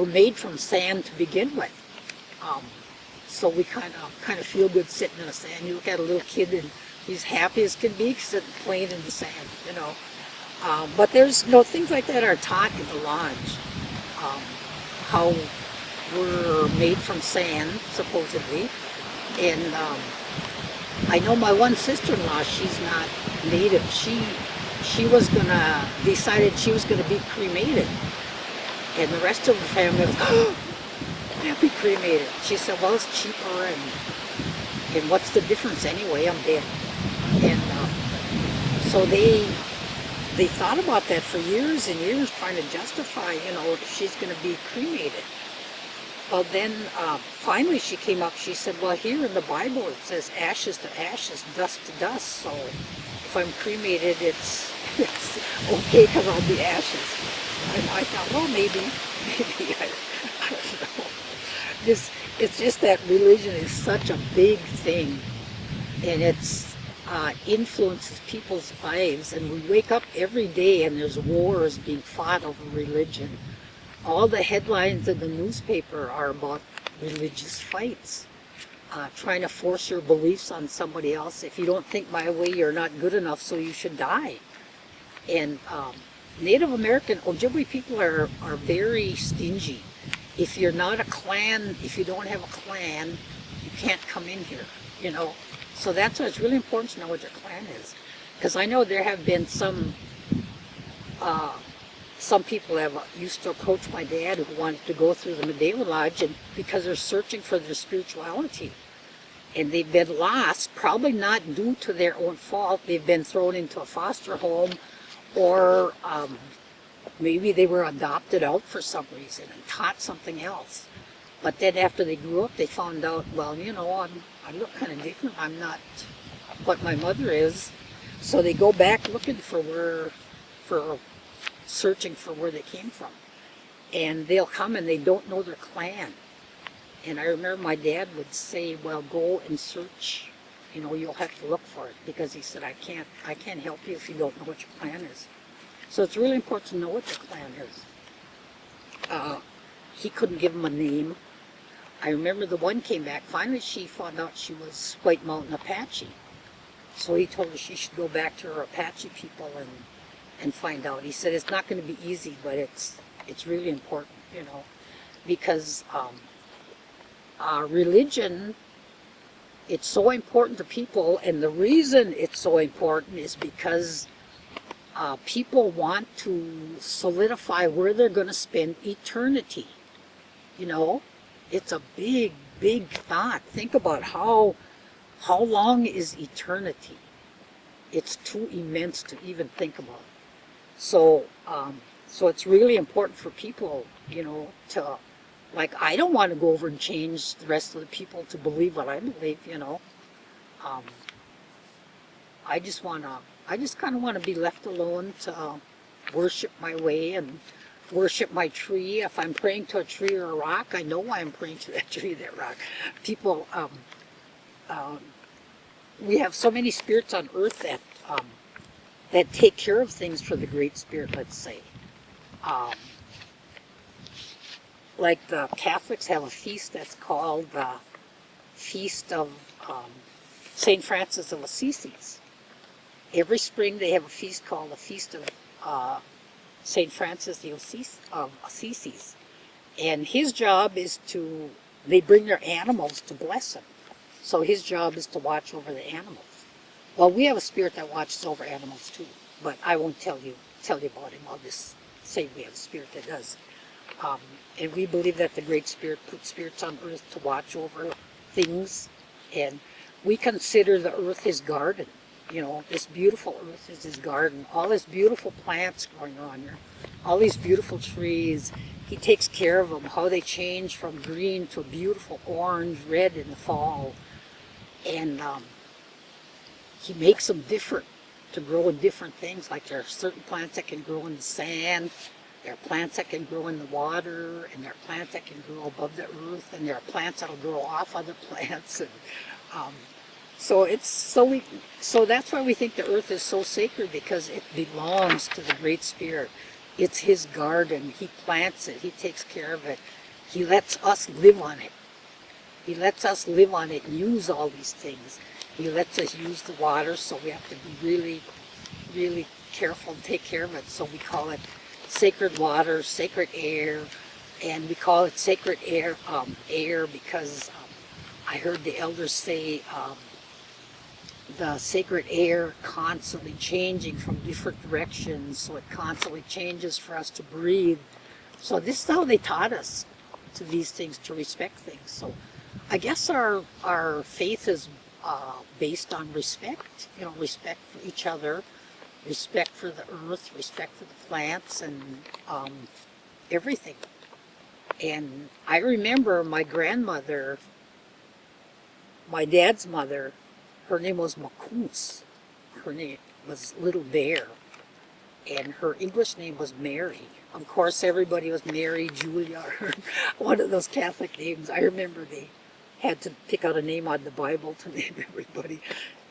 made from sand to begin with. So we kind of feel good sitting in the sand. You look at a little kid and he's happy as can be sitting playing in the sand, you know. But there's things like that are taught in the lodge. How we're made from sand, supposedly. And I know my one sister-in-law, she's not native. She was decided she was gonna be cremated. And the rest of the family was, oh, can't be cremated. She said, well, it's cheaper, and what's the difference anyway? I'm dead. And so they thought about that for years and years, trying to justify, you know, if she's going to be cremated. Well, then finally she came up. She said, well, here in the Bible it says ashes to ashes, dust to dust. So if I'm cremated, it's okay because I'll be ashes. And I thought, well, maybe I don't know. It's just that religion is such a big thing, and it's influences people's lives. And we wake up every day and there's wars being fought over religion. All the headlines in the newspaper are about religious fights, trying to force your beliefs on somebody else. If you don't think my way, you're not good enough, so you should die. And Native American Ojibwe people are very stingy. If you're not a clan, if you don't have a clan, you can't come in here, you know. So that's why it's really important to know what your clan is. Because I know there have been some people have used to approach my dad who wanted to go through the Medewa Lodge, and because they're searching for their spirituality. And they've been lost, probably not due to their own fault. They've been thrown into a foster home, or maybe they were adopted out for some reason and taught something else. But then after they grew up, they found out, well, you know, I look kind of different. I'm not what my mother is. So they go back looking searching for where they came from. And they'll come and they don't know their clan. And I remember my dad would say, well, go and search. You know, you'll have to look for it, because he said, I can't help you if you don't know what your clan is. So it's really important to know what your clan is. He couldn't give them a name. I remember the one came back. Finally, she found out she was White Mountain Apache. So he told her she should go back to her Apache people and find out. He said it's not going to be easy, but it's really important, you know, because religion, it's so important to people, and the reason it's so important is because people want to solidify where they're going to spend eternity. You know, it's a big, big thought. Think about how long is eternity? It's too immense to even think about. So it's really important for people, you know, to, like, I don't want to go over and change the rest of the people to believe what I believe, you know. I just kind of want to be left alone to worship my way and worship my tree. If I'm praying to a tree or a rock, I know why I'm praying to that tree, that rock. People, we have so many spirits on earth that take care of things for the Great Spirit, let's say. Um, like the Catholics have a feast that's called the Feast of St. Francis of Assisi. Every spring they have a feast called the Feast of St. Francis of Assisi. And his job is they bring their animals to bless him. So his job is to watch over the animals. Well, we have a spirit that watches over animals too, but I won't tell you about him. I'll just say we have a spirit that does. And we believe that the Great Spirit put spirits on earth to watch over things, and we consider the earth his garden. You know, this beautiful earth is his garden. All these beautiful plants growing on here, all these beautiful trees. He takes care of them, how they change from green to a beautiful orange, red in the fall. And he makes them different to grow in different things. Like there are certain plants that can grow in the sand, there are plants that can grow in the water, and there are plants that can grow above the earth, and there are plants that will grow off other plants. And so that's why we think the earth is so sacred, because it belongs to the Great Spirit. It's his garden. He plants it. He takes care of it. He lets us live on it. He lets us live on it and use all these things. He lets us use the water, so we have to be really, really careful and take care of it. So we call it sacred water, sacred air, and we call it sacred air because I heard the elders say the sacred air constantly changing from different directions, so it constantly changes for us to breathe. So this is how they taught us to these things, to respect things. So I guess our faith is based on respect, you know, respect for each other, respect for the earth, respect for the plants, and everything. And I remember my grandmother, my dad's mother, her name was Makoons. Her name was Little Bear. And her English name was Mary. Of course, everybody was Mary, Julia, or one of those Catholic names. I remember they had to pick out a name on the Bible to name everybody.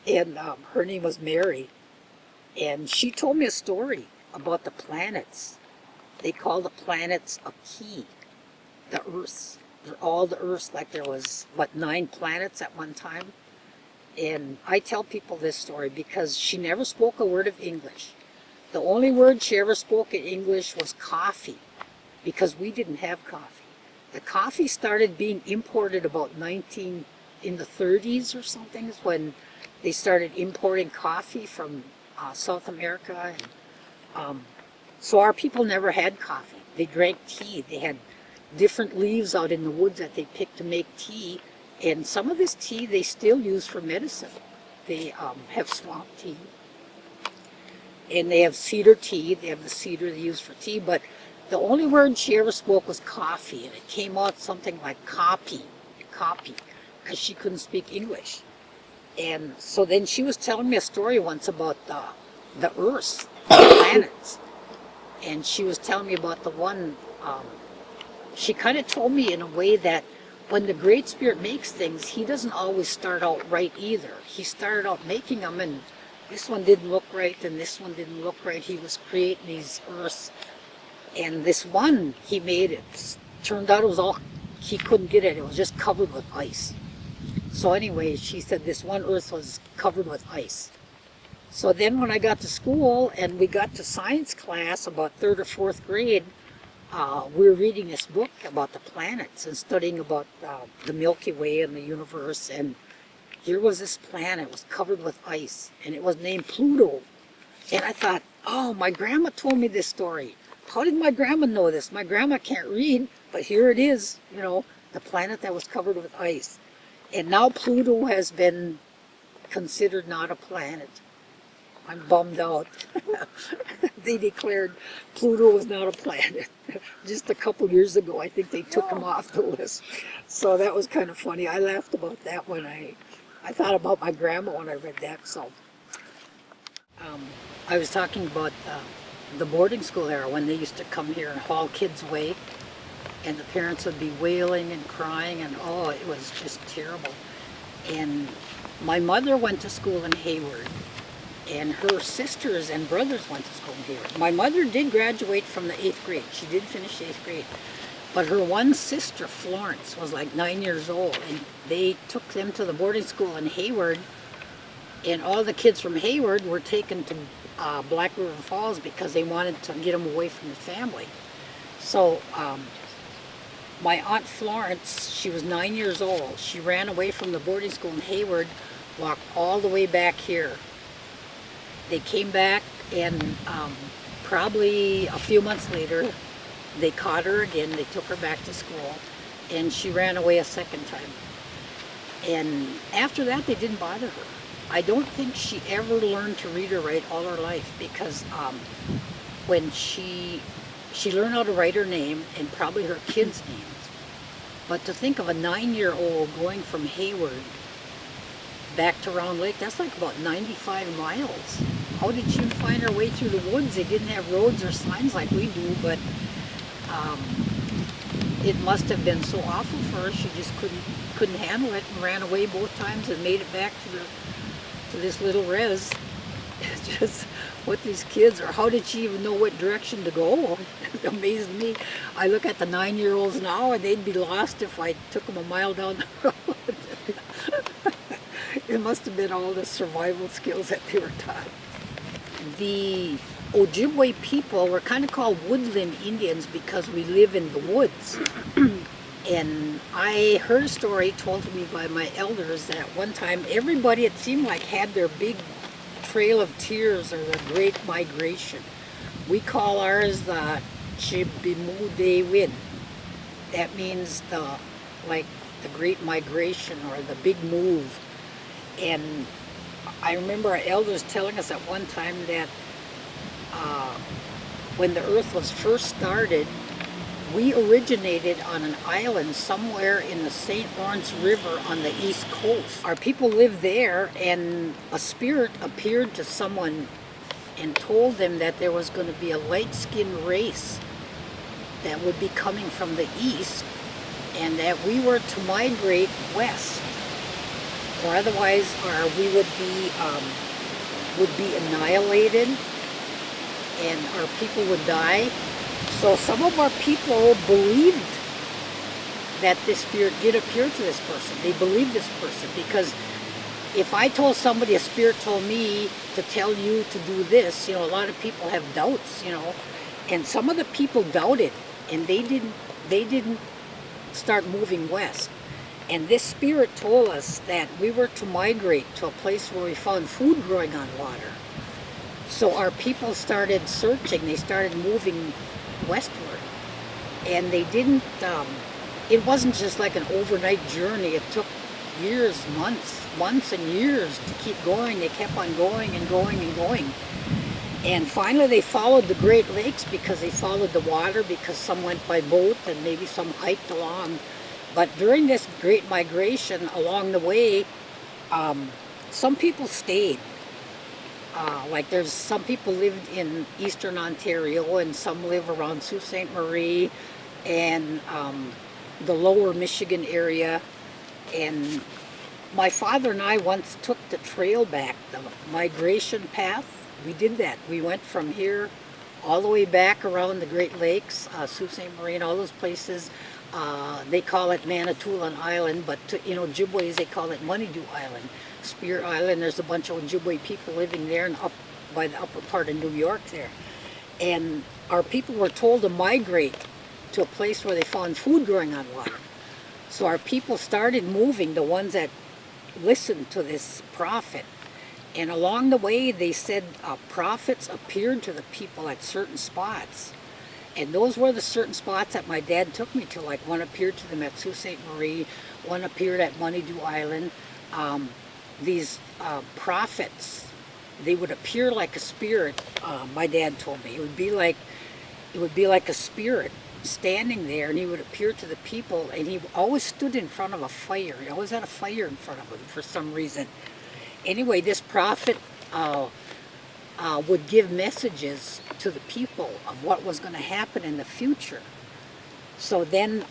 And her name was Mary. And she told me a story about the planets. They call the planets a key. The Earths. They're all the Earths, like there was, 9 planets at one time. And I tell people this story because she never spoke a word of English. The only word she ever spoke in English was coffee, because we didn't have coffee. The coffee started being imported about in the 30s or something, is when they started importing coffee from South America. And, so our people never had coffee. They drank tea. They had different leaves out in the woods that they picked to make tea. And some of this tea they still use for medicine. They have swamp tea. And they have cedar tea. They have the cedar they use for tea. But the only word she ever spoke was coffee. And it came out something like copy, because she couldn't speak English. And so then she was telling me a story once about the Earth, the planets. And she was telling me about the one, she kind of told me in a way that when the Great Spirit makes things, he doesn't always start out right either. He started out making them, and this one didn't look right, and this one didn't look right. He was creating these Earths. And this one he made, it turned out it was all, he couldn't get it. It was just covered with ice. So anyway, she said this one Earth was covered with ice. So then when I got to school and we got to science class, about 3rd or 4th grade, we were reading this book about the planets and studying about the Milky Way and the universe. And here was this planet, it was covered with ice, and it was named Pluto. And I thought, oh, my grandma told me this story. How did my grandma know this? My grandma can't read, but here it is, you know, the planet that was covered with ice. And now Pluto has been considered not a planet. I'm bummed out. They declared Pluto was not a planet. Just a couple years ago, I think they took him off the list. So that was kind of funny. I laughed about that when I thought about my grandma when I read that. So I was talking about the boarding school era, when they used to come here and haul kids away, and the parents would be wailing and crying, and oh, it was just terrible. And my mother went to school in Hayward, and her sisters and brothers went to school in Hayward. My mother did graduate from the 8th grade. She did finish 8th grade. But her one sister, Florence, was like 9 years old, and they took them to the boarding school in Hayward, and all the kids from Hayward were taken to Black River Falls because they wanted to get them away from the family. So my Aunt Florence, she was 9 years old. She ran away from the boarding school in Hayward, walked all the way back here. They came back, and probably a few months later, they caught her again. They took her back to school, and she ran away a second time. And after that, they didn't bother her. I don't think she ever learned to read or write all her life, because when she learned how to write her name and probably her kids' names. But to think of a 9-year-old going from Hayward back to Round Lake, that's like about 95 miles. How did she find her way through the woods? They didn't have roads or signs like we do, but it must have been so awful for her. She just couldn't handle it and ran away both times and made it back to this little res. It's just what these kids are. How did she even know what direction to go? It amazed me. I look at the 9-year-olds now, and they'd be lost if I took them a mile down the road. It must have been all the survival skills that they were taught. The Ojibwe people were kind of called woodland Indians because we live in the woods. And I heard a story told to me by my elders that one time everybody, it seemed like, had their big Trail of Tears, or the Great Migration. We call ours the Chibimudewin. That means the Great Migration, or the big move. And I remember our elders telling us at one time that when the earth was first started, we originated on an island somewhere in the St. Lawrence River on the east coast. Our people lived there, and a spirit appeared to someone and told them that there was going to be a light-skinned race that would be coming from the east, and that we were to migrate west, or otherwise we would be annihilated, and our people would die. So some of our people believed that this spirit did appear to this person. They believed this person, because if I told somebody, a spirit told me to tell you to do this, a lot of people have doubts, and some of the people doubted, and they didn't start moving west. And this spirit told us that we were to migrate to a place where we found food growing on water. So our people started searching. They started moving westward, and they didn't, it wasn't just like an overnight journey. It took years, months and years to keep going. They kept on going and going and going. And finally they followed the Great Lakes, because they followed the water, because some went by boat and maybe some hiked along. But during this Great Migration, along the way, some people stayed. Like there's some people lived in eastern Ontario, and some live around Sault Ste. Marie and the lower Michigan area. And my father and I once took the trail back, the migration path. We did that. We went from here all the way back around the Great Lakes, Sault Ste. Marie and all those places. They call it Manitoulin Island, but in Ojibways they call it Monidou Island. Spear Island, there's a bunch of Ojibwe people living there, and up by the upper part of New York there. And our people were told to migrate to a place where they found food growing on water. So our people started moving, the ones that listened to this prophet. And along the way, they said prophets appeared to the people at certain spots. And those were the certain spots that my dad took me to. Like one appeared to them at Sault Ste. Marie, one appeared at Monidou Island. These prophets, they would appear like a spirit. My dad told me it would be like a spirit standing there, and he would appear to the people, and he always stood in front of a fire. He always had a fire in front of him for some reason. Anyway, this prophet would give messages to the people of what was going to happen in the future. So then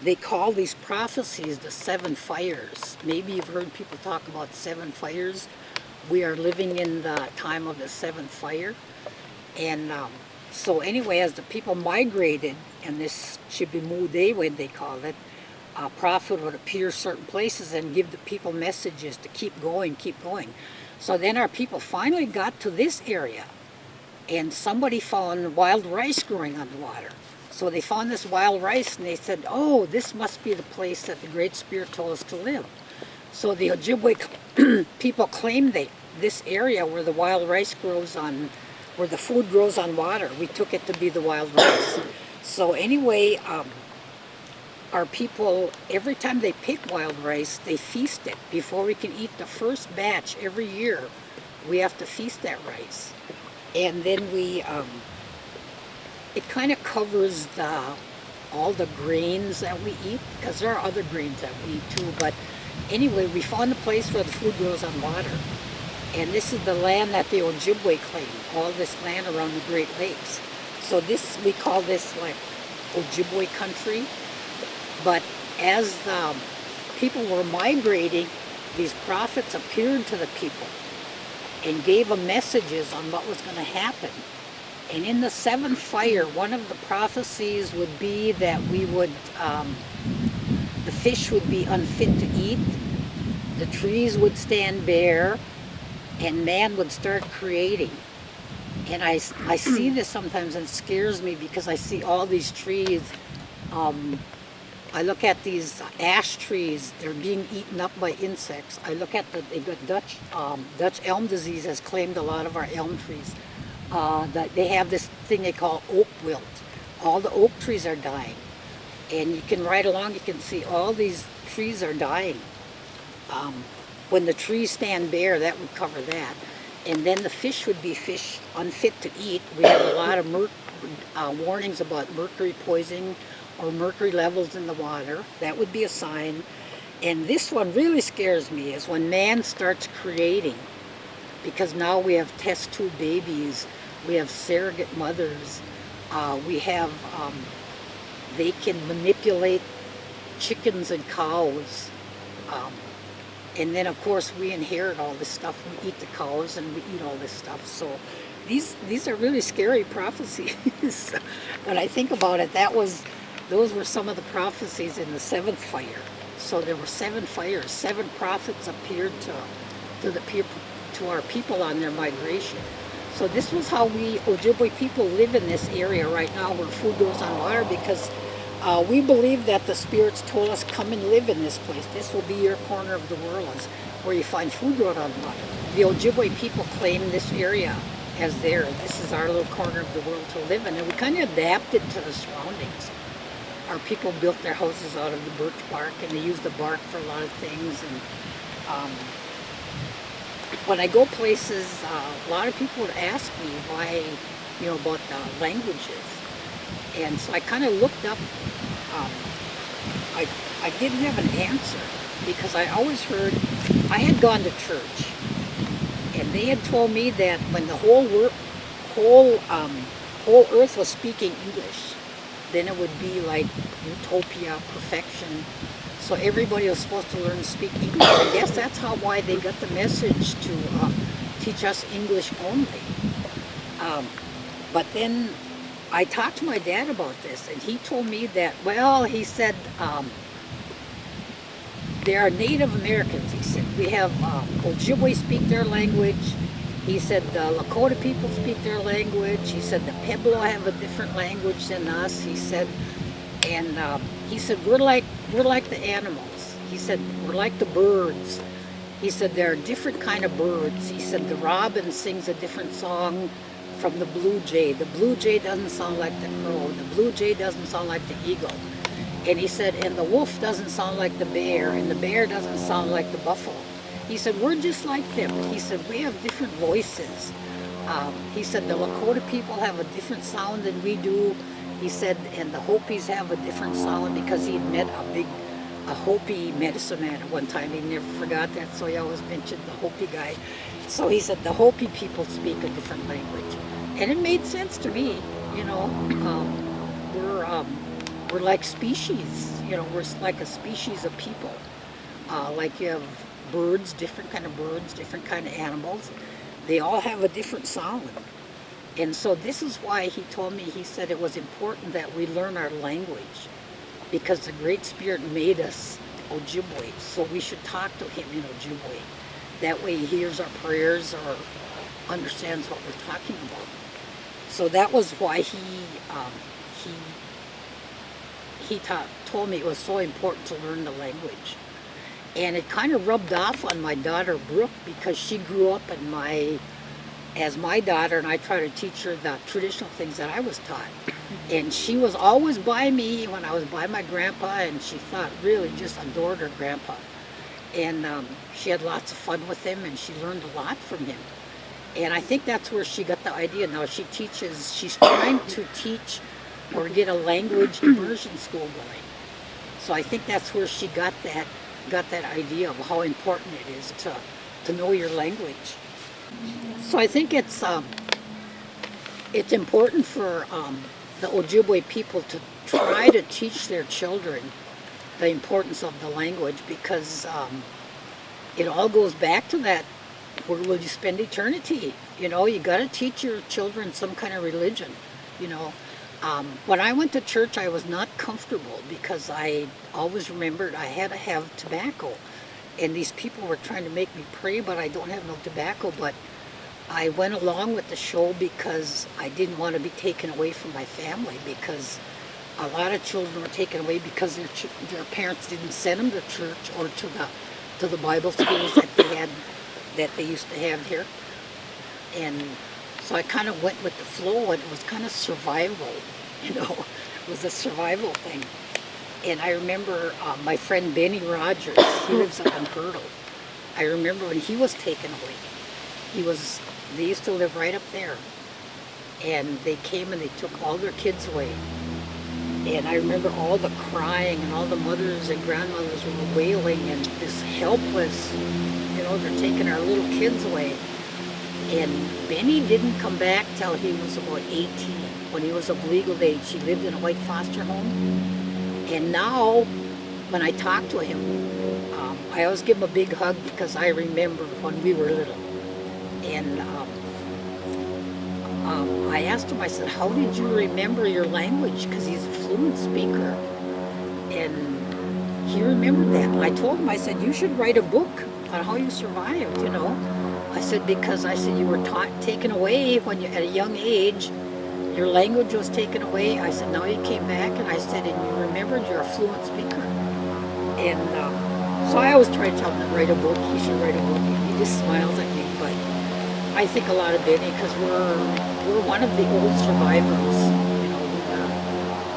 they call these prophecies the 7 fires. Maybe you've heard people talk about 7 fires. We are living in the time of the 7th fire. And so anyway, as the people migrated, and this Chibimude, when they call it, a prophet would appear certain places and give the people messages to keep going, keep going. So then our people finally got to this area, and somebody found wild rice growing on the water. So they found this wild rice, and they said, oh, this must be the place that the Great Spirit told us to live. So the Ojibwe people claimed this area where the wild rice grows on, where the food grows on water. We took it to be the wild rice. So anyway, our people, every time they pick wild rice, they feast it. Before we can eat the first batch every year, we have to feast that rice. And then we, it kind of covers all the grains that we eat, because there are other grains that we eat too. But anyway, we found a place where the food grows on water. And this is the land that the Ojibwe claim, all this land around the Great Lakes. So this, we call this like Ojibwe country. But as the people were migrating, these prophets appeared to the people and gave them messages on what was going to happen. And in the 7th fire, one of the prophecies would be that we would, the fish would be unfit to eat, the trees would stand bare, and man would start creating. And I see this sometimes, and it scares me because I see all these trees. I look at these ash trees, they're being eaten up by insects. I look at they've got Dutch elm disease has claimed a lot of our elm trees. That they have this thing they call oak wilt. All the oak trees are dying. And you can ride along, you can see all these trees are dying. When the trees stand bare, that would cover that. And then the fish would be fish unfit to eat. We have a lot of warnings about mercury poisoning or mercury levels in the water. That would be a sign. And this one really scares me, is when man starts creating. Because now we have test tube babies, we have surrogate mothers, we have, they can manipulate chickens and cows. And then of course we inherit all this stuff. We eat the cows and we eat all this stuff. So these are really scary prophecies. When I think about it, those were some of the prophecies in the 7th fire. So there were 7 fires. 7 prophets appeared to our people on their migration. So this was how we Ojibwe people live in this area right now, where food goes on water, because we believe that the spirits told us, come and live in this place. This will be your corner of the world, where you find food growing on water. The Ojibwe people claim this area as theirs. This is our little corner of the world to live in, and we kind of adapted to the surroundings. Our people built their houses out of the birch bark, and they used the bark for a lot of things. And when I go places, a lot of people would ask me why, about the languages. And so I kind of looked up, I didn't have an answer, because I always heard, I had gone to church, and they had told me that when the whole earth was speaking English, then it would be like utopia, perfection. So everybody was supposed to learn to speak English. I guess that's why they got the message to teach us English only. But then I talked to my dad about this, and he told me that, well, he said, there are Native Americans, he said. We have Ojibwe speak their language. He said the Lakota people speak their language. He said the Pueblo have a different language than us. He said, and he said we're like the animals. He said we're like the birds. He said there are different kind of birds. He said the robin sings a different song from the blue jay. The blue jay doesn't sound like the crow. The blue jay doesn't sound like the eagle. And he said, and the wolf doesn't sound like the bear, and the bear doesn't sound like the buffalo. He said, we're just like them. He said, we have different voices. He said, the Lakota people have a different sound than we do. He said, and the Hopis have a different sound, because he'd met a Hopi medicine man at one time. He never forgot that, so he always mentioned the Hopi guy. So he said, the Hopi people speak a different language. And it made sense to me, we're like species, you know, we're like a species of people. Like you have birds, different kind of birds, different kind of animals. They all have a different sound. And so this is why he told me, he said it was important that we learn our language because the Great Spirit made us Ojibwe, so we should talk to him in Ojibwe. That way he hears our prayers or understands what we're talking about. So that was why told me it was so important to learn the language. And it kind of rubbed off on my daughter Brooke because she grew up as my daughter, and I tried to teach her the traditional things that I was taught. And she was always by me when I was by my grandpa, and she thought really just adored her grandpa. And she had lots of fun with him, and she learned a lot from him. And I think that's where she got the idea. Now she's trying to teach or get a language immersion school going. So I think that's where she got that idea of how important it is to know your language. So I think it's important for the Ojibwe people to try to teach their children the importance of the language, because it all goes back to that, where will you spend eternity? You know, you got to teach your children some kind of religion, you know. When I went to church, I was not comfortable because I always remembered I had to have tobacco. And these people were trying to make me pray, but I don't have no tobacco. But I went along with the show because I didn't want to be taken away from my family, because a lot of children were taken away because their parents didn't send them to church or to the Bible schools that they used to have here. And so I kind of went with the flow, and it was kind of survival, you know. It was a survival thing. And I remember my friend Benny Rogers, he lives up in Hurdle. I remember when he was taken away. They used to live right up there. And they came and they took all their kids away. And I remember all the crying, and all the mothers and grandmothers were wailing, and this helpless, you know, they're taking our little kids away. And Benny didn't come back till he was about 18. When he was of legal age, he lived in a white foster home. And now, when I talk to him, I always give him a big hug because I remember when we were little. And I asked him, I said, how did you remember your language? Because he's a fluent speaker. And he remembered that. And I told him, I said, you should write a book on how you survived, you know. I said, because I said, you were taken away when you, at a young age, your language was taken away. I said, now you came back, and I said, and you remembered you're a fluent speaker. And so I always try to tell him to write a book. He should write a book. He just smiles at me, but I think a lot of Benny, because we're one of the old survivors. You know,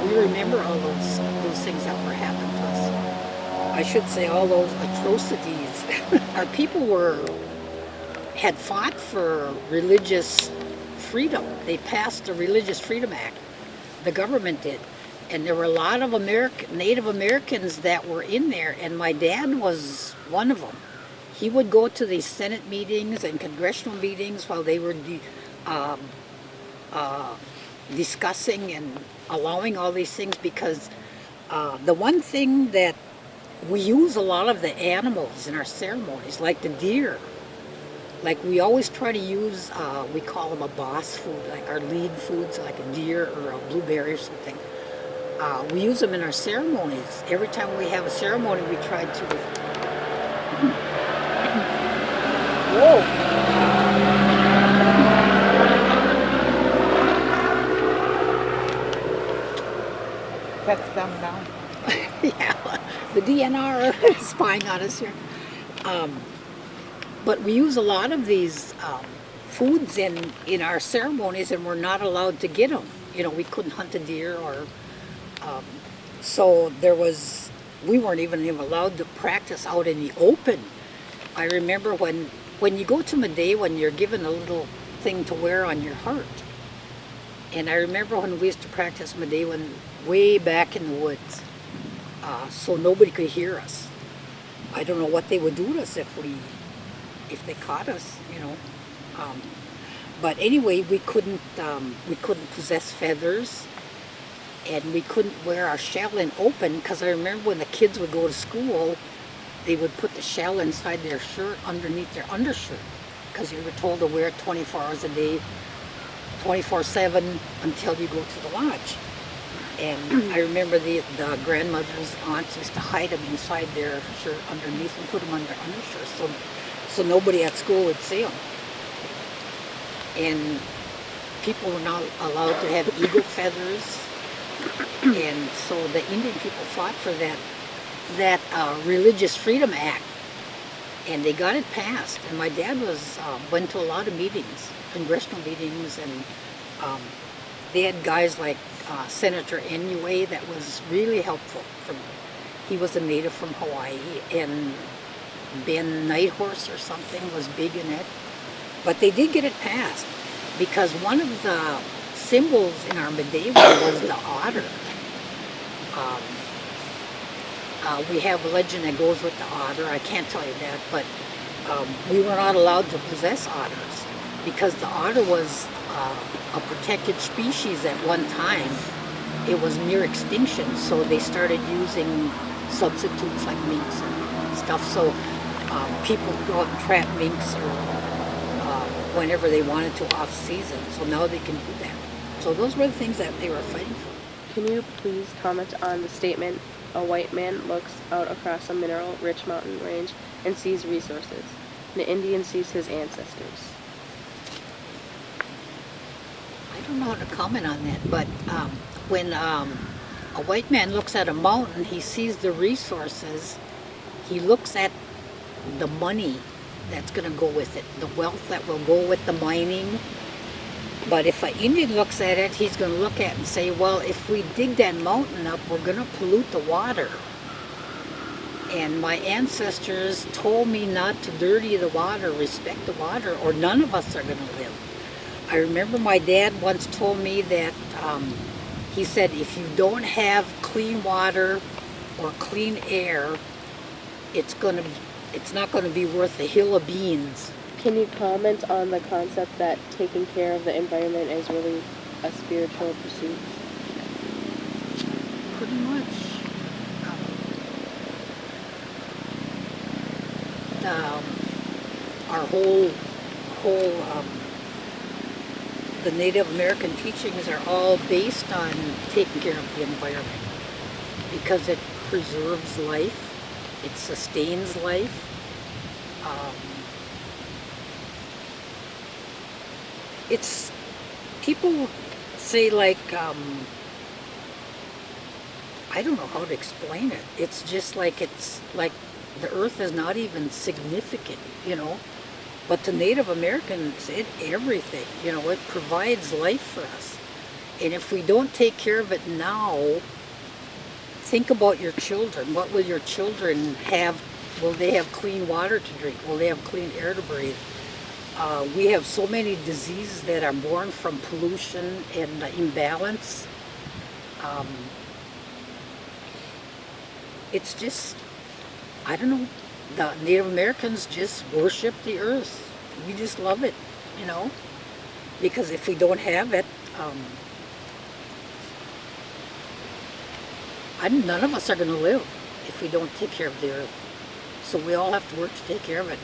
we remember all those things that were happening to us. I should say all those atrocities. Our people had fought for religious freedom. They passed the Religious Freedom Act. The government did. And there were a lot of Native Americans that were in there, and my dad was one of them. He would go to these Senate meetings and congressional meetings while they were discussing and allowing all these things, because the one thing that we use a lot of the animals in our ceremonies, like the deer. Like we always try to use, we call them a boss food, like our lead foods, like a deer or a blueberry or something. We use them in our ceremonies. Every time we have a ceremony, we try to... Whoa! That's them now. Yeah, the DNR is spying on us here. But we use a lot of these foods in our ceremonies, and we're not allowed to get them. You know, we couldn't hunt a deer, or so we weren't even allowed to practice out in the open. I remember when you go to Meday, when you're given a little thing to wear on your heart. And I remember when we used to practice Meday way back in the woods, so nobody could hear us. I don't know what they would do to us if they caught us, you know. But anyway, we couldn't possess feathers, and we couldn't wear our shell-in open because I remember when the kids would go to school, they would put the shell inside their shirt underneath their undershirt because you were told to wear it 24 hours a day, 24/7 until you go to the lodge. And I remember the grandmothers, aunts used to hide them inside their shirt underneath and put them on their undershirts so nobody at school would see them. And people were not allowed to have eagle feathers. And so the Indian people fought for that Religious Freedom Act, and they got it passed. And my dad went to a lot of meetings, congressional meetings, and they had guys like Senator Inouye that was really helpful. He was a native from Hawaii, and Ben Nighthorse or something was big in it. But they did get it passed because one of the symbols in our medieval was the otter. We have a legend that goes with the otter. I can't tell you that, but we were not allowed to possess otters because the otter was a protected species at one time. It was near extinction, so they started using substitutes like minks and stuff. So people would go out and trap minks or whenever they wanted to off season. So now they can do that. So those were the things that they were fighting for. Can you please comment on the statement, a white man looks out across a mineral-rich mountain range and sees resources. An Indian sees his ancestors. I don't know how to comment on that, but when a white man looks at a mountain, he sees the resources, he looks at the money that's going to go with it, the wealth that will go with the mining. But if an Indian looks at it, he's going to look at it and say, well, if we dig that mountain up, we're going to pollute the water. And my ancestors told me not to dirty the water, respect the water, or none of us are going to live. I remember my dad once told me that, he said, if you don't have clean water or clean air, it's not going to be worth a hill of beans. Can you comment on the concept that taking care of the environment is really a spiritual pursuit? Pretty much. Our whole the Native American teachings are all based on taking care of the environment because it preserves life, it sustains life. It's, people say like, I don't know how to explain it. It's just like, it's like the earth is not even significant, you know. But to Native Americans, everything, you know, it provides life for us. And if we don't take care of it now, think about your children. What will your children have? Will they have clean water to drink? Will they have clean air to breathe? We have so many diseases that are born from pollution and imbalance. It's just, I don't know, the Native Americans just worship the earth. We just love it, you know, because if we don't have it, none of us are going to live if we don't take care of the earth. So we all have to work to take care of it.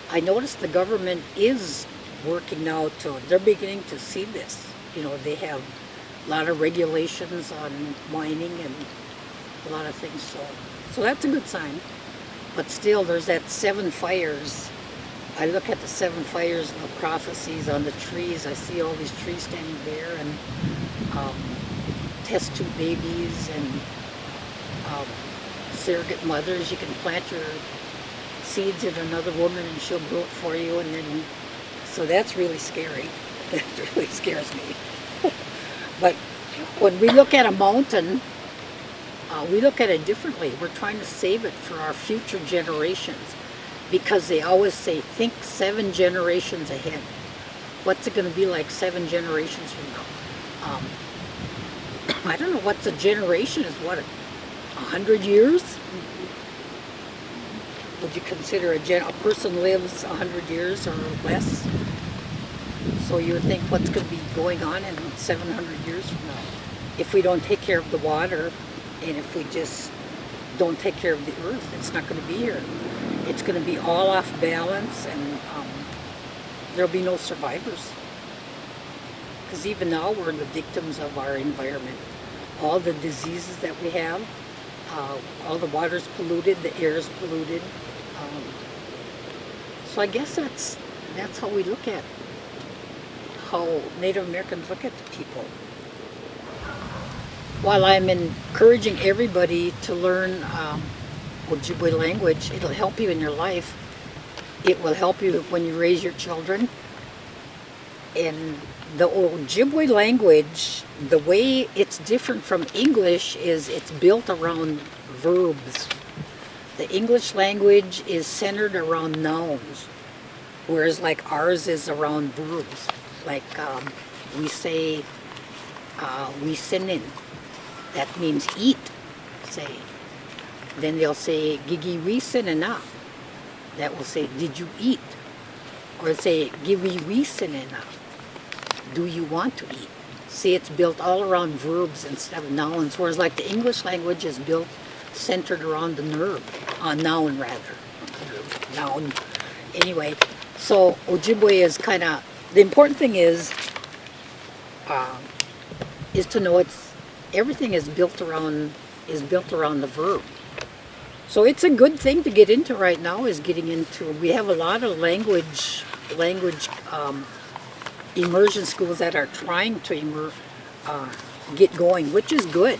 I noticed the government is working now they're beginning to see this. You know, they have a lot of regulations on mining and a lot of things, so that's a good sign. But still, there's that 7 fires. I look at the 7 fires and the prophecies on the trees. I see all these trees standing there, and test tube babies and surrogate mothers. You can plant your seeds in another woman and she'll grow it for you, and then, so that's really scary. That really scares me. But when we look at a mountain, we look at it differently. We're trying to save it for our future generations, because they always say, think 7 generations ahead. What's it going to be like 7 generations from now? I don't know, what's a generation? Is what, 100 years? Would you consider a person lives 100 years or less? So you would think, what's going to be going on in 700 years from now? if we don't take care of the water, and if we just don't take care of the earth, it's not going to be here. It's going to be all off balance, and there'll be no survivors. Because even now we're the victims of our environment. All the diseases that we have, all the water's polluted, the air's polluted. So I guess that's how we look at how Native Americans look at the people. While I'm encouraging everybody to learn Ojibwe language, it'll help you in your life. It will help you when you raise your children. And the Ojibwe language, the way it's different from English is it's built around verbs. The English language is centered around nouns, whereas like ours is around verbs. Like we say, we sinin. That means eat, say. Then they'll say, gigi we sinina. That will say, did you eat? Or say, givi we sinina. Do you want to eat? See, it's built all around verbs instead of nouns, whereas like the English language is built centered around the noun rather. Noun. Anyway, so Ojibwe is kind of, the important thing is to know everything is built around the verb. So it's a good thing to get into right now, is getting into, we have a lot of language immersion schools that are trying to get going, which is good.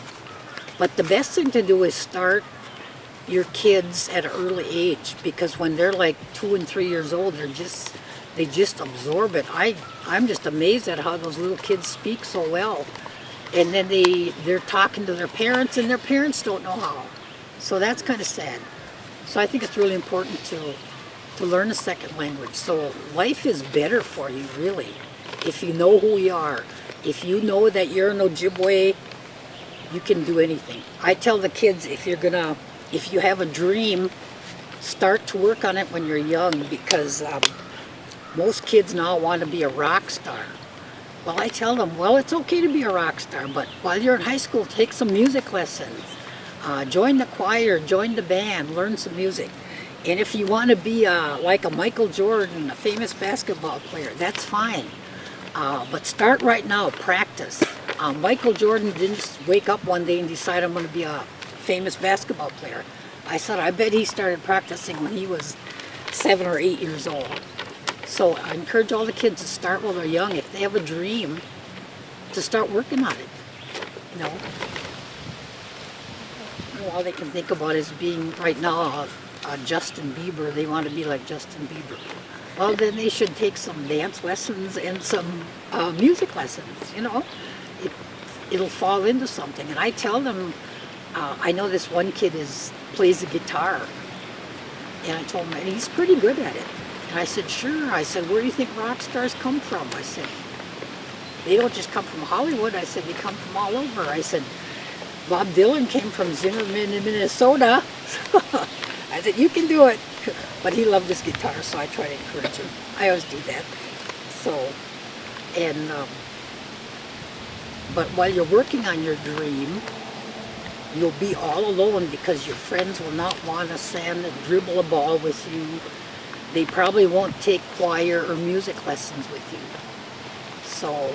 But the best thing to do is start your kids at an early age, because when they're like 2 and 3 years old, they just absorb it. I'm just amazed at how those little kids speak so well. And then they're talking to their parents, and their parents don't know how. So that's kind of sad. So I think it's really important to learn a second language. So life is better for you, really, if you know who you are. If you know that you're an Ojibwe, you can do anything. I tell the kids, if you have a dream, start to work on it when you're young, because most kids now want to be a rock star. Well, I tell them, well, it's okay to be a rock star, but while you're in high school, take some music lessons. Join the choir, join the band, learn some music. And if you want to be like a Michael Jordan, a famous basketball player, that's fine. But start right now, practice. Michael Jordan didn't just wake up one day and decide, I'm going to be a famous basketball player. I said, I bet he started practicing when he was 7 or 8 years old. So I encourage all the kids to start while they're young. If they have a dream, to start working on it. You know, all they can think about is being right now Justin Bieber. They want to be like Justin Bieber. Well, then they should take some dance lessons and some music lessons. You know, it'll fall into something. And I tell them, I know this one kid plays the guitar, and I told him, and he's pretty good at it. And I said, sure. I said, where do you think rock stars come from? I said, they don't just come from Hollywood. I said, they come from all over. I said, Bob Dylan came from Zimmerman in Minnesota. I said, you can do it. But he loved his guitar, so I try to encourage him. I always do that. So, and, but while you're working on your dream, you'll be all alone, because your friends will not want to stand and dribble a ball with you. They probably won't take choir or music lessons with you. So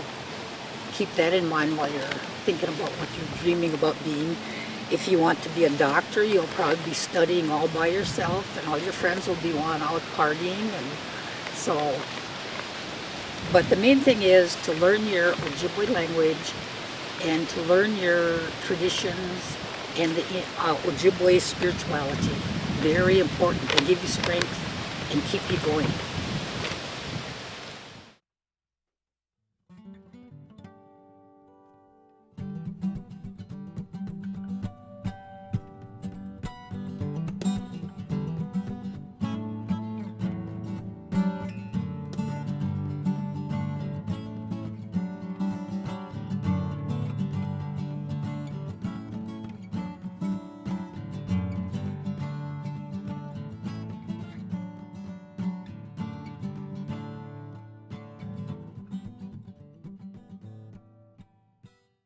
keep that in mind while you're thinking about what you're dreaming about being. If you want to be a doctor, you'll probably be studying all by yourself, and all your friends will be out partying. And so, but the main thing is to learn your Ojibwe language and to learn your traditions and the Ojibwe spirituality. Very important. They give you strength and keep you going.